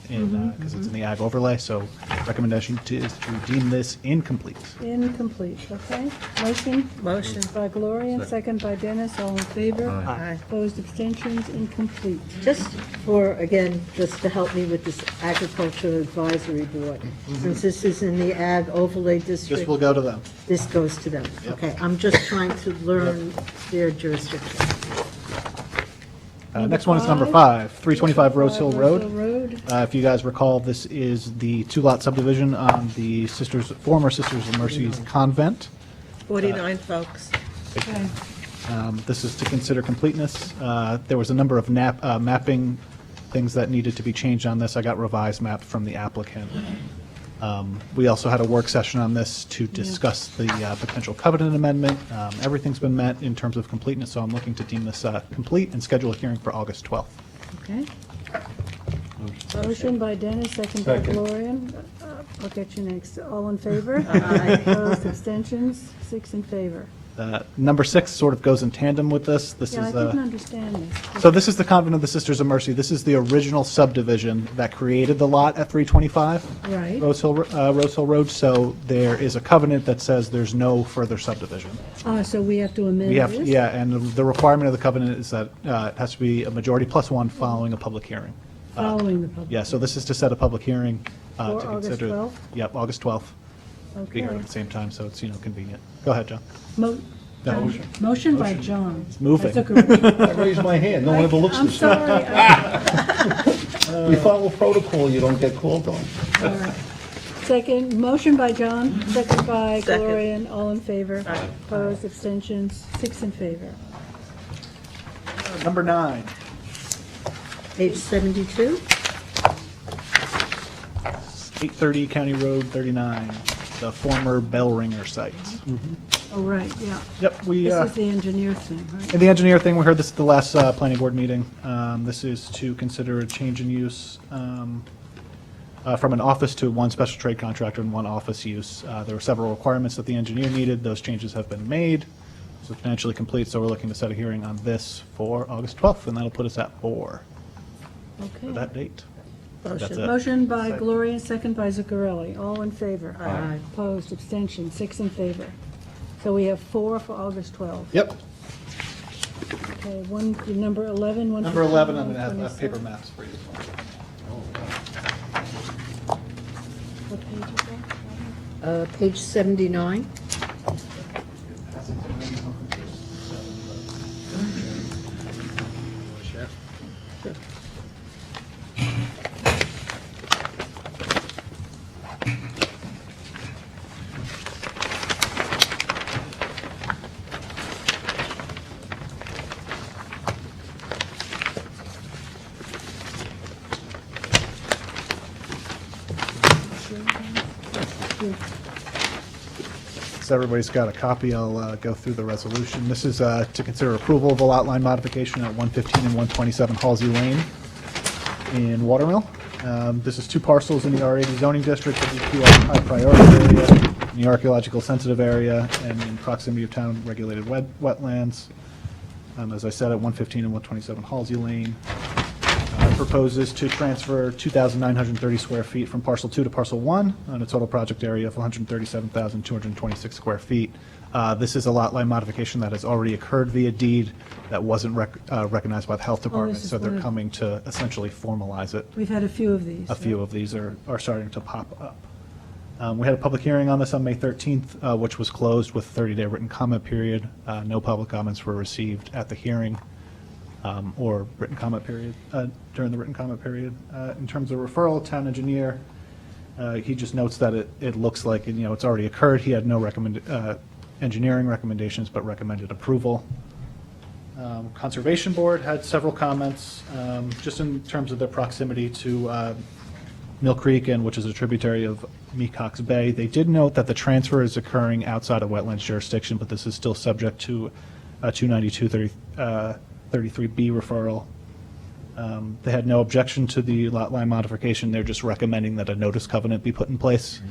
because it's in the ag overlay. So recommendation is to deem this incomplete.
incomplete, okay. Motion by Gloria, second by Dennis, all in favor?
Aye.
Opposed, abstentions, incomplete.
Just for, again, just to help me with this agricultural advisory board, since this is in the ag overlay
This
district,
will go to them.
this goes to them. Okay, I'm just trying to learn their jurisdiction.
Next one is number 5, 325 Rose Hill Road.
Road.
If you guys recall, this is the 2-lot subdivision on the former Sisters of Mercy's convent.
49 folks.
Okay.
This is to consider completeness. There was a number of mapping things that needed to be changed on this. I got revised maps from the applicant. We also had a work session on this to discuss the potential covenant amendment. Everything's been met in terms of completeness, so I'm looking to deem this complete and schedule a hearing for August 12th.
Okay. Motion by Dennis, second by Gloria. I'll get you next. All in favor? Aye. Opposed, abstentions, 6 in favor.
Number 6 sort of goes in tandem with this. This
Yeah, I
is
didn't understand this.
So this is the Convent of the Sisters of Mercy. This is the original subdivision that created the lot at 325
Right.
Rose Hill Road. So there is a covenant that says there's no further subdivision.
So we have to amend
We have,
this?
yeah, and the requirement of the covenant is that it has to be a majority plus one following a public hearing.
Following the public?
Yeah, so this is to set a public hearing
For
to
August
consider.
12th?
Yep, August 12th. Be here
Okay.
at the same time, so it's, convenient. Go ahead, John.
No. Motion by John.
Moving.
I took a-
I raised my hand, no one ever looks
I'm
this way.
sorry.
We follow protocol, you don't get called on.
All right. Second, motion by John, second by Gloria, all in favor. Opposed, abstentions, 6 in favor.
Number 9.
Page 72?
830 County Road 39, the former Bell Ringer site.
Oh, right, yeah.
Yep, we,
This is the engineer thing, right?
and the engineer thing, we heard this at the last planning board meeting. This is to consider a change in use from an office to one special trade contractor and one office use. There were several requirements that the engineer needed. Those changes have been made, substantially complete, so we're looking to set a hearing on this for August 12th, and that'll put us at 4 for
Okay.
that date. That's it.
Motion by Gloria, second by Zuccarelli, all in favor.
Aye.
Opposed, abstentions, 6 in favor. So we have 4 for August 12th.
Yep.
Okay, number 11, one.
Number 11, I'm going to have paper maps for you.
What page is that?
Page 79?
So everybody's got a copy. I'll go through the resolution. This is to consider approval of a lot line modification at 115 and 127 Halsey Lane in Watermill. This is 2 parcels in the R80 zoning district, the high priority area, in the archaeological sensitive area, and in proximity of town regulated wetlands. As I said, at 115 and 127 Halsey Lane. Proposes to transfer 2,930 square feet from parcel 2 to parcel 1 on a total project area of 137,226 square feet. This is a lot line modification that has already occurred via deed that wasn't recognized by the health department,
is
so they're
one of-
coming to essentially formalize it.
We've had a few of these.
A few of these are starting to pop up. We had a public hearing on this on May 13th, which was closed with a 30-day written comment period. No public comments were received at the hearing or written comment period, during the written comment period. In terms of referral, town engineer, he just notes that it looks like, it's already occurred. He had no engineering recommendations, but recommended approval. Conservation Board had several comments, just in terms of their proximity to Mill Creek, which is a tributary of Mecox Bay. They did note that the transfer is occurring outside of wetlands jurisdiction, but this is still subject to a 292-33B referral. They had no objection to the lot line modification. They're just recommending that a notice covenant be put in place,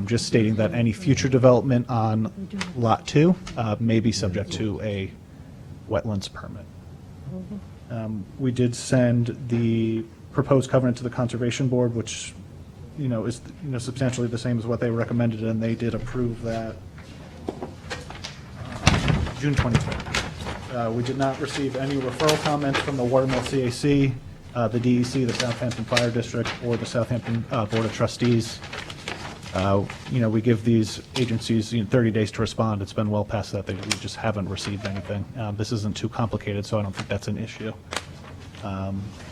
just stating that any future development on Lot 2 may be subject to a wetlands permit. We did send the proposed covenant to the Conservation Board, which, is, substantially the same as what they recommended, and they did approve that June 23rd. We did not receive any referral comments from the Watermill CAC, the DEC, the Southampton Fire District, or the Southampton Board of Trustees. We give these agencies 30 days to respond. It's been well past that. We just haven't received anything. This isn't too complicated, so I don't think that's an issue.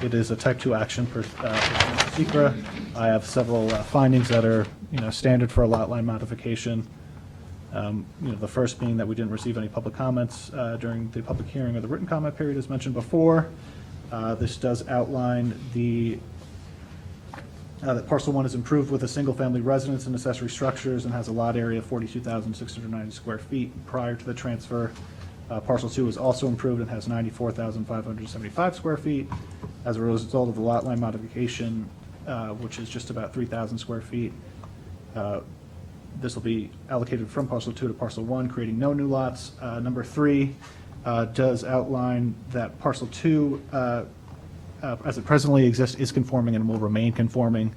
It is a type 2 action per SECRA. I have several findings that are, standard for a lot line modification. The first being that we didn't receive any public comments during the public hearing or the written comment period, as mentioned before. This does outline that parcel 1 is improved with a single-family residence and accessory structures and has a lot area of 42,690 square feet prior to the transfer. Parcel 2 is also improved and has 94,575 square feet. As a result of the lot line modification, which is just about 3,000 square feet, this will be allocated from parcel 2 to parcel 1, creating no new lots. Number 3 does outline that parcel 2, as it presently exists, is conforming and will remain conforming.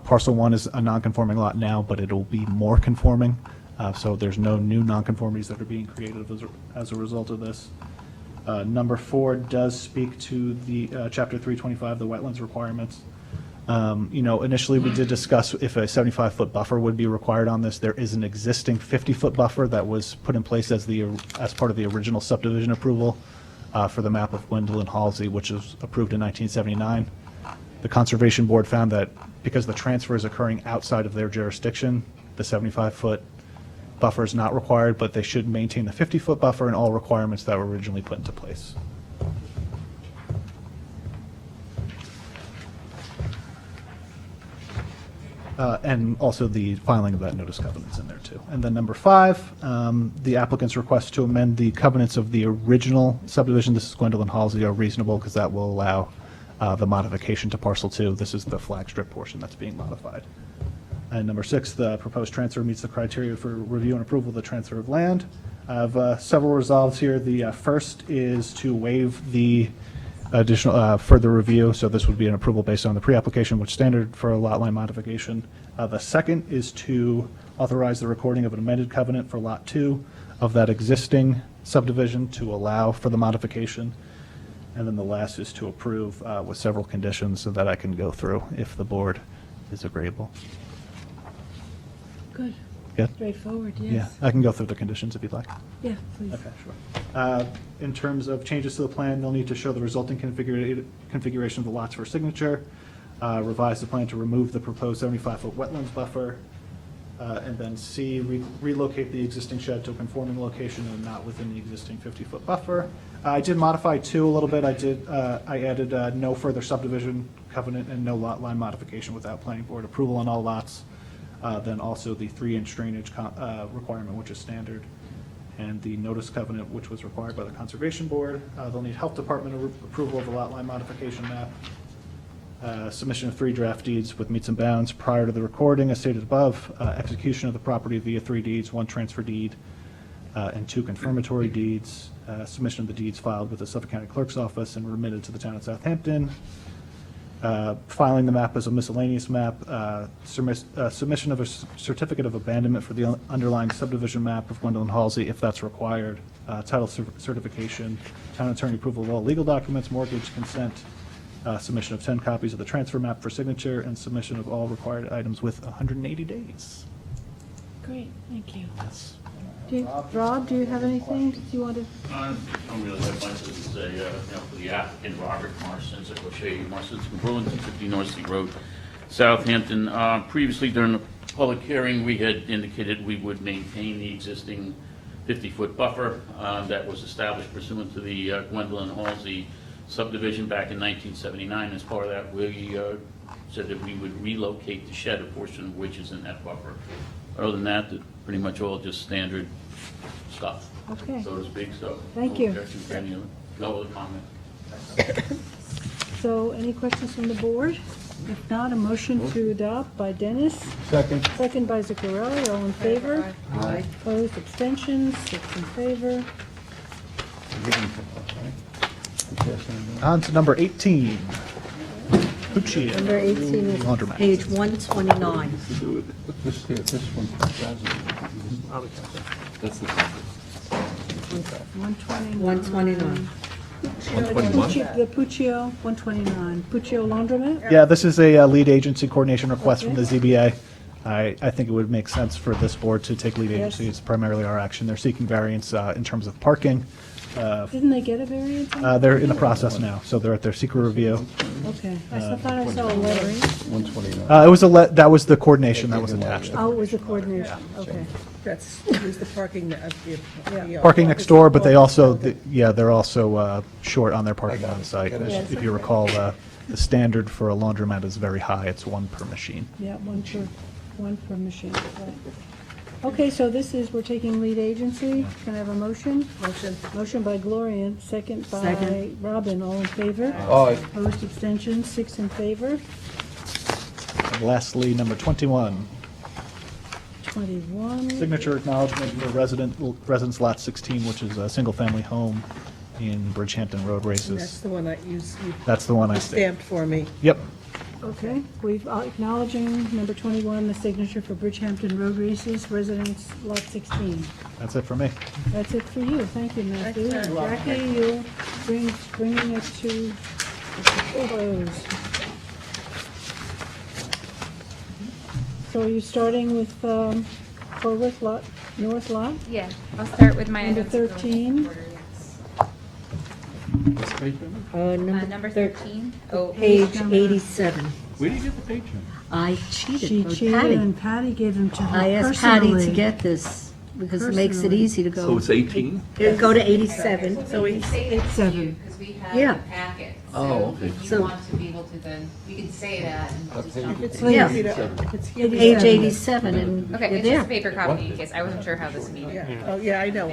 Parcel 1 is a non-conforming lot now, but it'll be more conforming. So there's no new nonconformities that are being created as a result of this. Number 4 does speak to the Chapter 325, the wetlands requirements. Initially we did discuss if a 75-foot buffer would be required on this. There is an existing 50-foot buffer that was put in place as part of the original subdivision approval for the map of Gwendolyn and Halsey, which was approved in 1979. The Conservation Board found that because the transfer is occurring outside of their jurisdiction, the 75-foot buffer is not required, but they should maintain the 50-foot buffer and all requirements that were originally put into place. And also the filing of that notice covenants in there too. And then number 5, the applicant's request to amend the covenants of the original subdivision, this is Gwendolyn Halsey, are reasonable because that will allow the modification to parcel 2. This is the flag strip portion that's being modified. And number 6, the proposed transfer meets the criteria for review and approval of the transfer of land. I have several resolves here. The first is to waive the additional further review, so this would be an approval based on the pre-application, which is standard for a lot line modification. The second is to authorize the recording of an amended covenant for Lot 2 of that existing subdivision to allow for the modification. And then the last is to approve with several conditions so that I can go through if the board is agreeable.
Good.
Good?
Straightforward, yes.
Yeah, I can go through the conditions if you'd like.
Yeah, please.
Okay, sure. In terms of changes to the plan, they'll need to show the resulting configuration of the lots for signature, revise the plan to remove the proposed 75-foot wetlands buffer, and then C, relocate the existing shed to a conforming location and not within the existing 50-foot buffer. I did modify 2 a little bit. I added no further subdivision covenant and no lot line modification without planning board approval on all lots. Then also the 3-inch drainage requirement, which is standard, and the notice covenant, which was required by the Conservation Board. They'll need Health Department approval of the lot line modification map, submission of 3 draft deeds with meets and bounds prior to the recording, as stated above, execution of the property via 3 deeds, 1 transfer deed, and 2 confirmatory deeds, submission of the deeds filed with the Suffolk County Clerk's Office and remitted to the town of Southampton. Filing the map as a miscellaneous map, submission of a certificate of abandonment for the underlying subdivision map of Gwendolyn Halsey, if that's required, title certification, town attorney approval of all legal documents, mortgage consent, submission of 10 copies of the transfer map for signature, and submission of all required items with 180 days.
Great, thank you.
Yes.
Rob, do you have anything that you want to?
I don't really have much to say, for the applicant, Robert Marston's, at O'Shea Marston's, from Brewington, 50 North Sea Road, Southampton. Previously, during the public hearing, we had indicated we would maintain the existing 50-foot buffer that was established pursuant to the Gwendolyn Halsey subdivision back in 1979. As part of that, we said that we would relocate the shed, a portion of which is in that buffer. Other than that, pretty much all just standard stuff.
Okay.
So to speak, so.
Thank
no
you.
objection to any of it. No other comment.
So any questions from the board? If not, a motion to adopt by Dennis.
Second.
Second by Zuccarelli, all in favor?
Aye.
Opposed, abstentions, 6 in favor.
On to number 18. Puccio.
Number 18 is
Laundromat.
page 129.
This here, this one.
That's the
129.
The Puccio, 129. Puccio Laundromat?
Yeah, this is a lead agency coordination request from the ZBA. I think it would make sense for this board to take lead agency. It's primarily our action. They're seeking variance in terms of parking.
Didn't they get a variance?
They're in the process now, so they're at their secret review.
Okay, I thought I saw a letter.
129.
That was the coordination that was attached.
Oh, it was a coordination, okay.
That's, is the parking,
Parking next door, but they also, they're also short on their parking on site. If you recall, the standard for a laundromat is very high. It's one per machine.
Yeah, one per machine, right. Okay, so this is, we're taking lead agency. Can I have a motion?
Motion.
Motion by Gloria, second by
Second.
Robin. All in favor?
Aye.
Opposed, abstentions, 6 in favor.
And lastly, number 21,
21.
signature acknowledgement for residence lot 16, which is a single-family home in Bridgehampton Road
That's
Races.
the one that you
That's the one I
stamped for me.
Yep.
Okay, we've acknowledging number 21, the signature for Bridgehampton Road Races, residence lot 16.
That's it for me.
That's it for you. Thank you, Matthew.
Excellent.
Jackie, you'll bringing it to a close. So are you starting with Corwith lot, North lot?
Yeah, I'll start with my
Number
items going
13.
order, yes.
Number
13? Oh,
Page 87.
Where do you get the page number?
I
She
cheated with
cheated
Patty.
and Patty gave them to her
I asked Patty to
personally.
get this because it makes it
Personally.
easy to go.
So it's 18?
Go to 87.
So we,
It's 7.
Because we have
Yeah.
the packet.
Oh, okay.
If you
So-
want to be able to then, we can say that and just jump.
it's
Yeah.
easy to, it's
Page 87, and
Okay,
you're
it's just a
there.
paper copy in case, I wasn't sure how this meeting.
Yeah, oh, yeah, I know.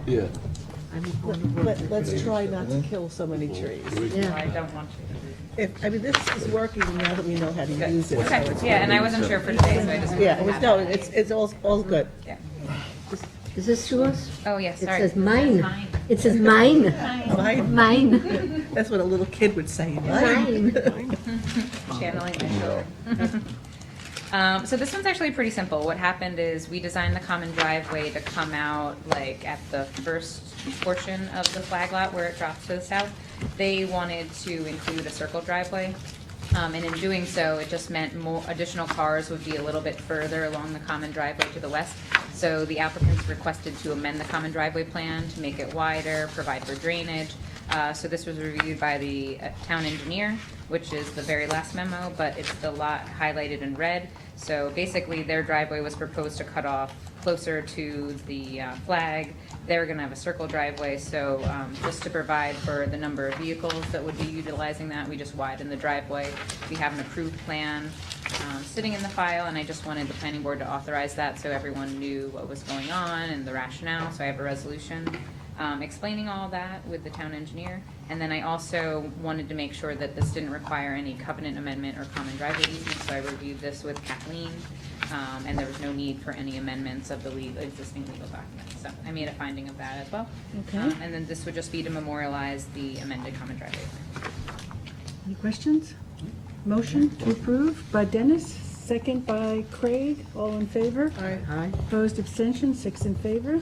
Yeah.
Let's try not to kill so many trees.
Yeah.
I don't want to.
I mean, this is working now that we know how to use it. so
Okay,
it's
yeah, and I
working.
wasn't sure for today, so I just.
Yeah, it was, no, it's all good.
Yeah.
Is this yours?
Oh, yes,
It
sorry.
says mine. It says mine.
Mine,
Mine.
that's what a little kid would say, mine.
Mine.
Channeling my children. So this one's actually pretty simple. What happened is we designed the common driveway to come out like at the first portion of the flag lot where it drops to the south. They wanted to include a circle driveway. And in doing so, it just meant more additional cars would be a little bit further along the common driveway to the west. So the applicants requested to amend the common driveway plan to make it wider, provide for drainage. So this was reviewed by the town engineer, which is the very last memo, but it's the lot highlighted in red. So basically, their driveway was proposed to cut off closer to the flag. They're going to have a circle driveway, so just to provide for the number of vehicles that would be utilizing that, we just widened the driveway. We have an approved plan sitting in the file, and I just wanted the planning board to authorize that so everyone knew what was going on and the rationale. So I have a resolution explaining all that with the town engineer. And then I also wanted to make sure that this didn't require any covenant amendment or common driveway easement, so I reviewed this with Kathleen, and there was no need for any amendments of the existing legal documents. So I made a finding of that as well.
Okay.
And then this would just be to memorialize the amended common driveway plan.
Any questions? Motion to approve by Dennis, second by Craig. All in favor?
Aye.
Opposed, abstention, 6 in favor.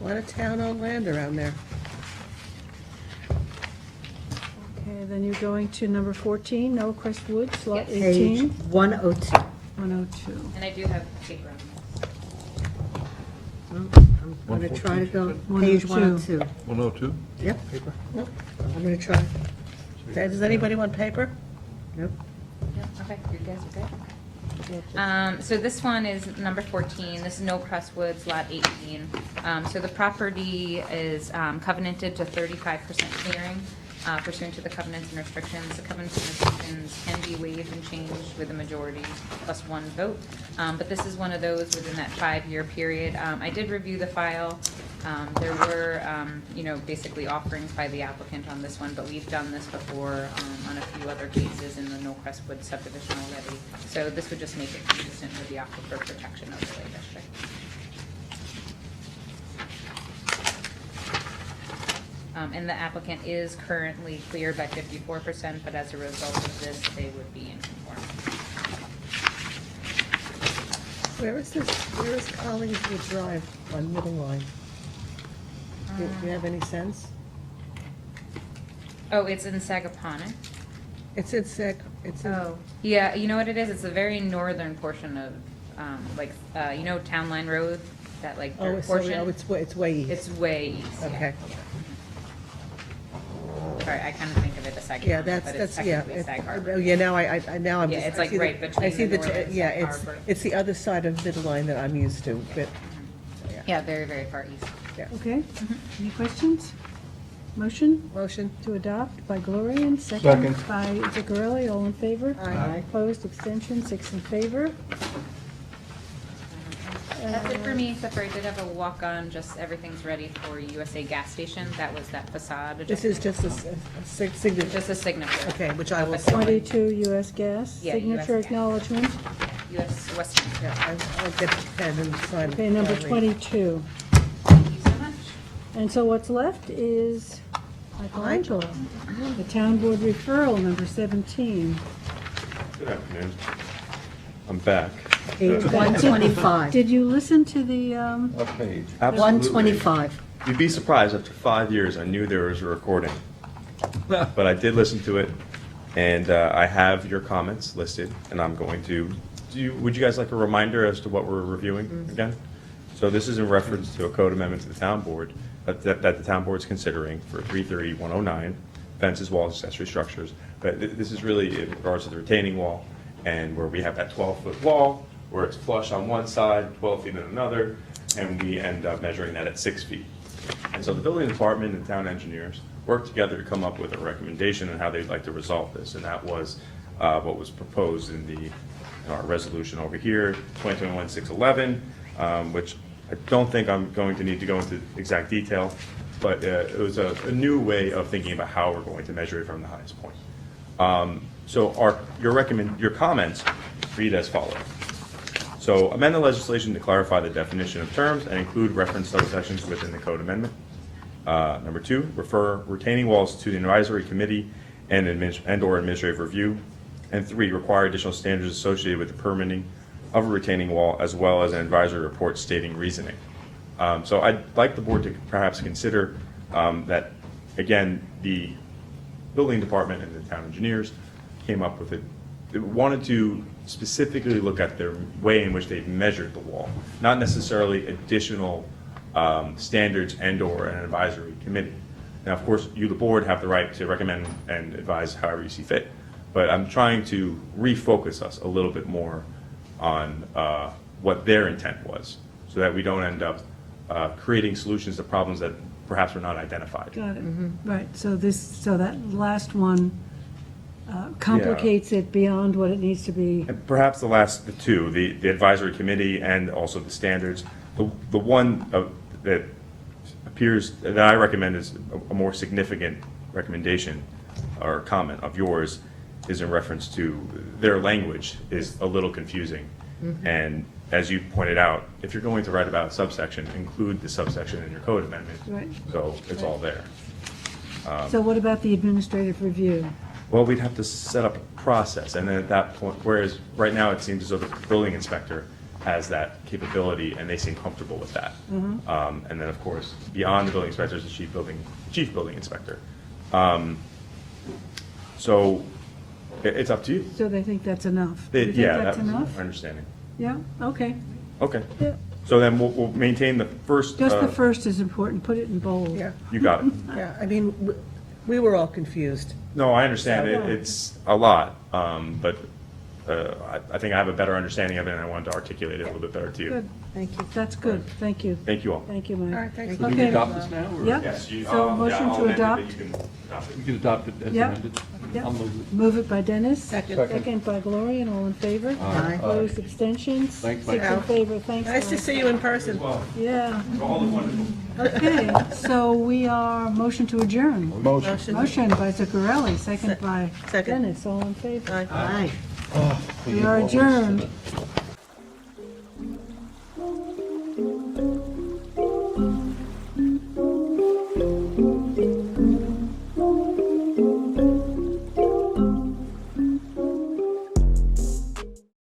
A lot of town-owned land around there.
Okay, then you're going to number 14, Noah Crest Woods, lot
Yes.
Page
18.
102.
102.
And I do have paper on
I'm going to try to go, page
102.
102.
102?
Yep.
Nope. I'm gonna try. Does anybody want paper?
Nope.
this. Yep, okay, you guys are good. So this one is number 14, this is No Crestwoods, lot 18. So the property is covenanted to 35% clearing pursuant to the covenants and restrictions. The covenants and restrictions can be waived and changed with a majority plus one vote. But this is one of those within that 5-year period. I did review the file. There were, basically offerings by the applicant on this one, but we've done this before on a few other cases in the No Crestwood subdivision already. So this would just make it consistent with the Aquifer Protection Overlay District. And the applicant is currently cleared by 54%, but as a result of this, they would be in conformity.
Where is Collingswood Drive on Middle Line? Do you have any sense?
Oh, it's in Sagaponic.
It's in it's in.
Oh, yeah, you know what it is? It's a very northern portion of, Town Line Road, that
Oh,
dirt
sorry,
portion?
it's way east.
It's way east, yeah.
Okay.
Sorry, I kind of think of it as Sag
Yeah,
Harbor,
that's,
but it's
yeah.
technically Sag Harbor.
Oh, yeah, now now I'm
Yeah,
just.
it's
I
like
see
right
I
between
see
the
the
north and
Yeah,
Sag
it's,
Harbor.
it's the other side of Midline that I'm used to, but,
Yeah, very, very far east.
Okay, any questions? Motion
motion?
to adopt by Gloria, and second by Zuccarelli, all in favor?
Aye.
Opposed, abstention, 6 in favor.
That's it for me, except for I did have a walk-on, just everything's ready for USA gas station. That was that facade.
This is
adjustment.
just a signature.
Just a signature.
Okay, which I will
But
sign.
22 U.S. Gas,
Yeah, US
signature
Gas.
acknowledgement.
US Western.
Yeah, I'll get the pen and sign.
Okay, number
I'll read.
22.
Thank you so much.
And so what's left is Michelangelo. The town board referral, number 17.
Good afternoon. I'm back.
Page 125.
Did you listen to the,
What page?
Absolutely.
125.
You'd be surprised, after 5 years, I knew there was a recording. But I did listen to it, and I have your comments listed, and I'm going to, would you guys like a reminder as to what we're reviewing again? So this is in reference to a code amendment to the town board, that the town board's considering for 330-109, fences, walls, accessory structures. But this is really in regards to the retaining wall, and where we have that 12-foot wall, where it's flush on one side, 12 feet on another, and we end up measuring that at 6 feet. And so the building department and town engineers worked together to come up with a recommendation on how they'd like to resolve this, and that was what was proposed in our resolution over here, 2021-611, which I don't think I'm going to need to go into exact detail, but it was a new way of thinking about how we're going to measure it from the highest point. So your comments read as follows. So amend the legislation to clarify the definition of terms and include reference subsections within the code amendment. Number 2, refer retaining walls to the advisory committee and/or administrative review. And 3, require additional standards associated with the permitting of a retaining wall, as well as an advisory report stating reasoning. So I'd like the board to perhaps consider that, again, the building department and the town engineers came up with it. They wanted to specifically look at their way in which they've measured the wall, not necessarily additional standards and/or an advisory committee. Now, of course, you, the board, have the right to recommend and advise however you see fit, but I'm trying to refocus us a little bit more on what their intent was, so that we don't end up creating solutions to problems that perhaps were not identified.
got it, right, so that last one complicates it beyond what it needs to be.
And perhaps the two, the advisory committee and also the standards. The one that appears, that I recommend is a more significant recommendation or comment of yours is in reference to their language is a little confusing. And as you pointed out, if you're going to write about a subsection, include the subsection in your code amendment.
Right.
So it's all there.
So what about the administrative review?
Well, we'd have to set up a process, and then at that point, whereas right now it seems as though the building inspector has that capability, and they seem comfortable with that. And then, of course, beyond the building inspector is the chief building inspector. So it's up to you.
So they think that's enough? Do you think
Yeah,
that's
that was
enough?
my understanding.
Yeah, okay.
Okay.
Yeah.
So then we'll maintain the first.
Just the first is important, put it in bold.
Yeah,
You got it.
yeah, I mean, we were all confused.
No, I understand it.
So-
It's a lot, but I think I have a better understanding of it, and I wanted to articulate it a little bit better to you.
Good,
Thank you.
that's good, thank you.
Thank you all.
Thank you, Mike.
All right, thanks.
Okay.
Can we adopt this now, or?
Yep,
Yes, you-
so
yeah,
motion
I'll
to
amend it, but
adopt.
you can adopt it.
You can adopt it as
Yep.
amended.
Yep.
I'll move it.
Move it by Dennis.
Second.
Second by Gloria, and all in favor?
Aye.
Opposed, abstentions?
Thanks,
6 in
Mike.
favor, thanks.
Nice to
Mike.
see you in person.
Yeah,
All is wonderful.
okay, so we are, motion to adjourn.
Motion.
Motion by Zuccarelli, second by
Second.
Dennis, all in favor?
Aye.
Aye.
We are adjourned.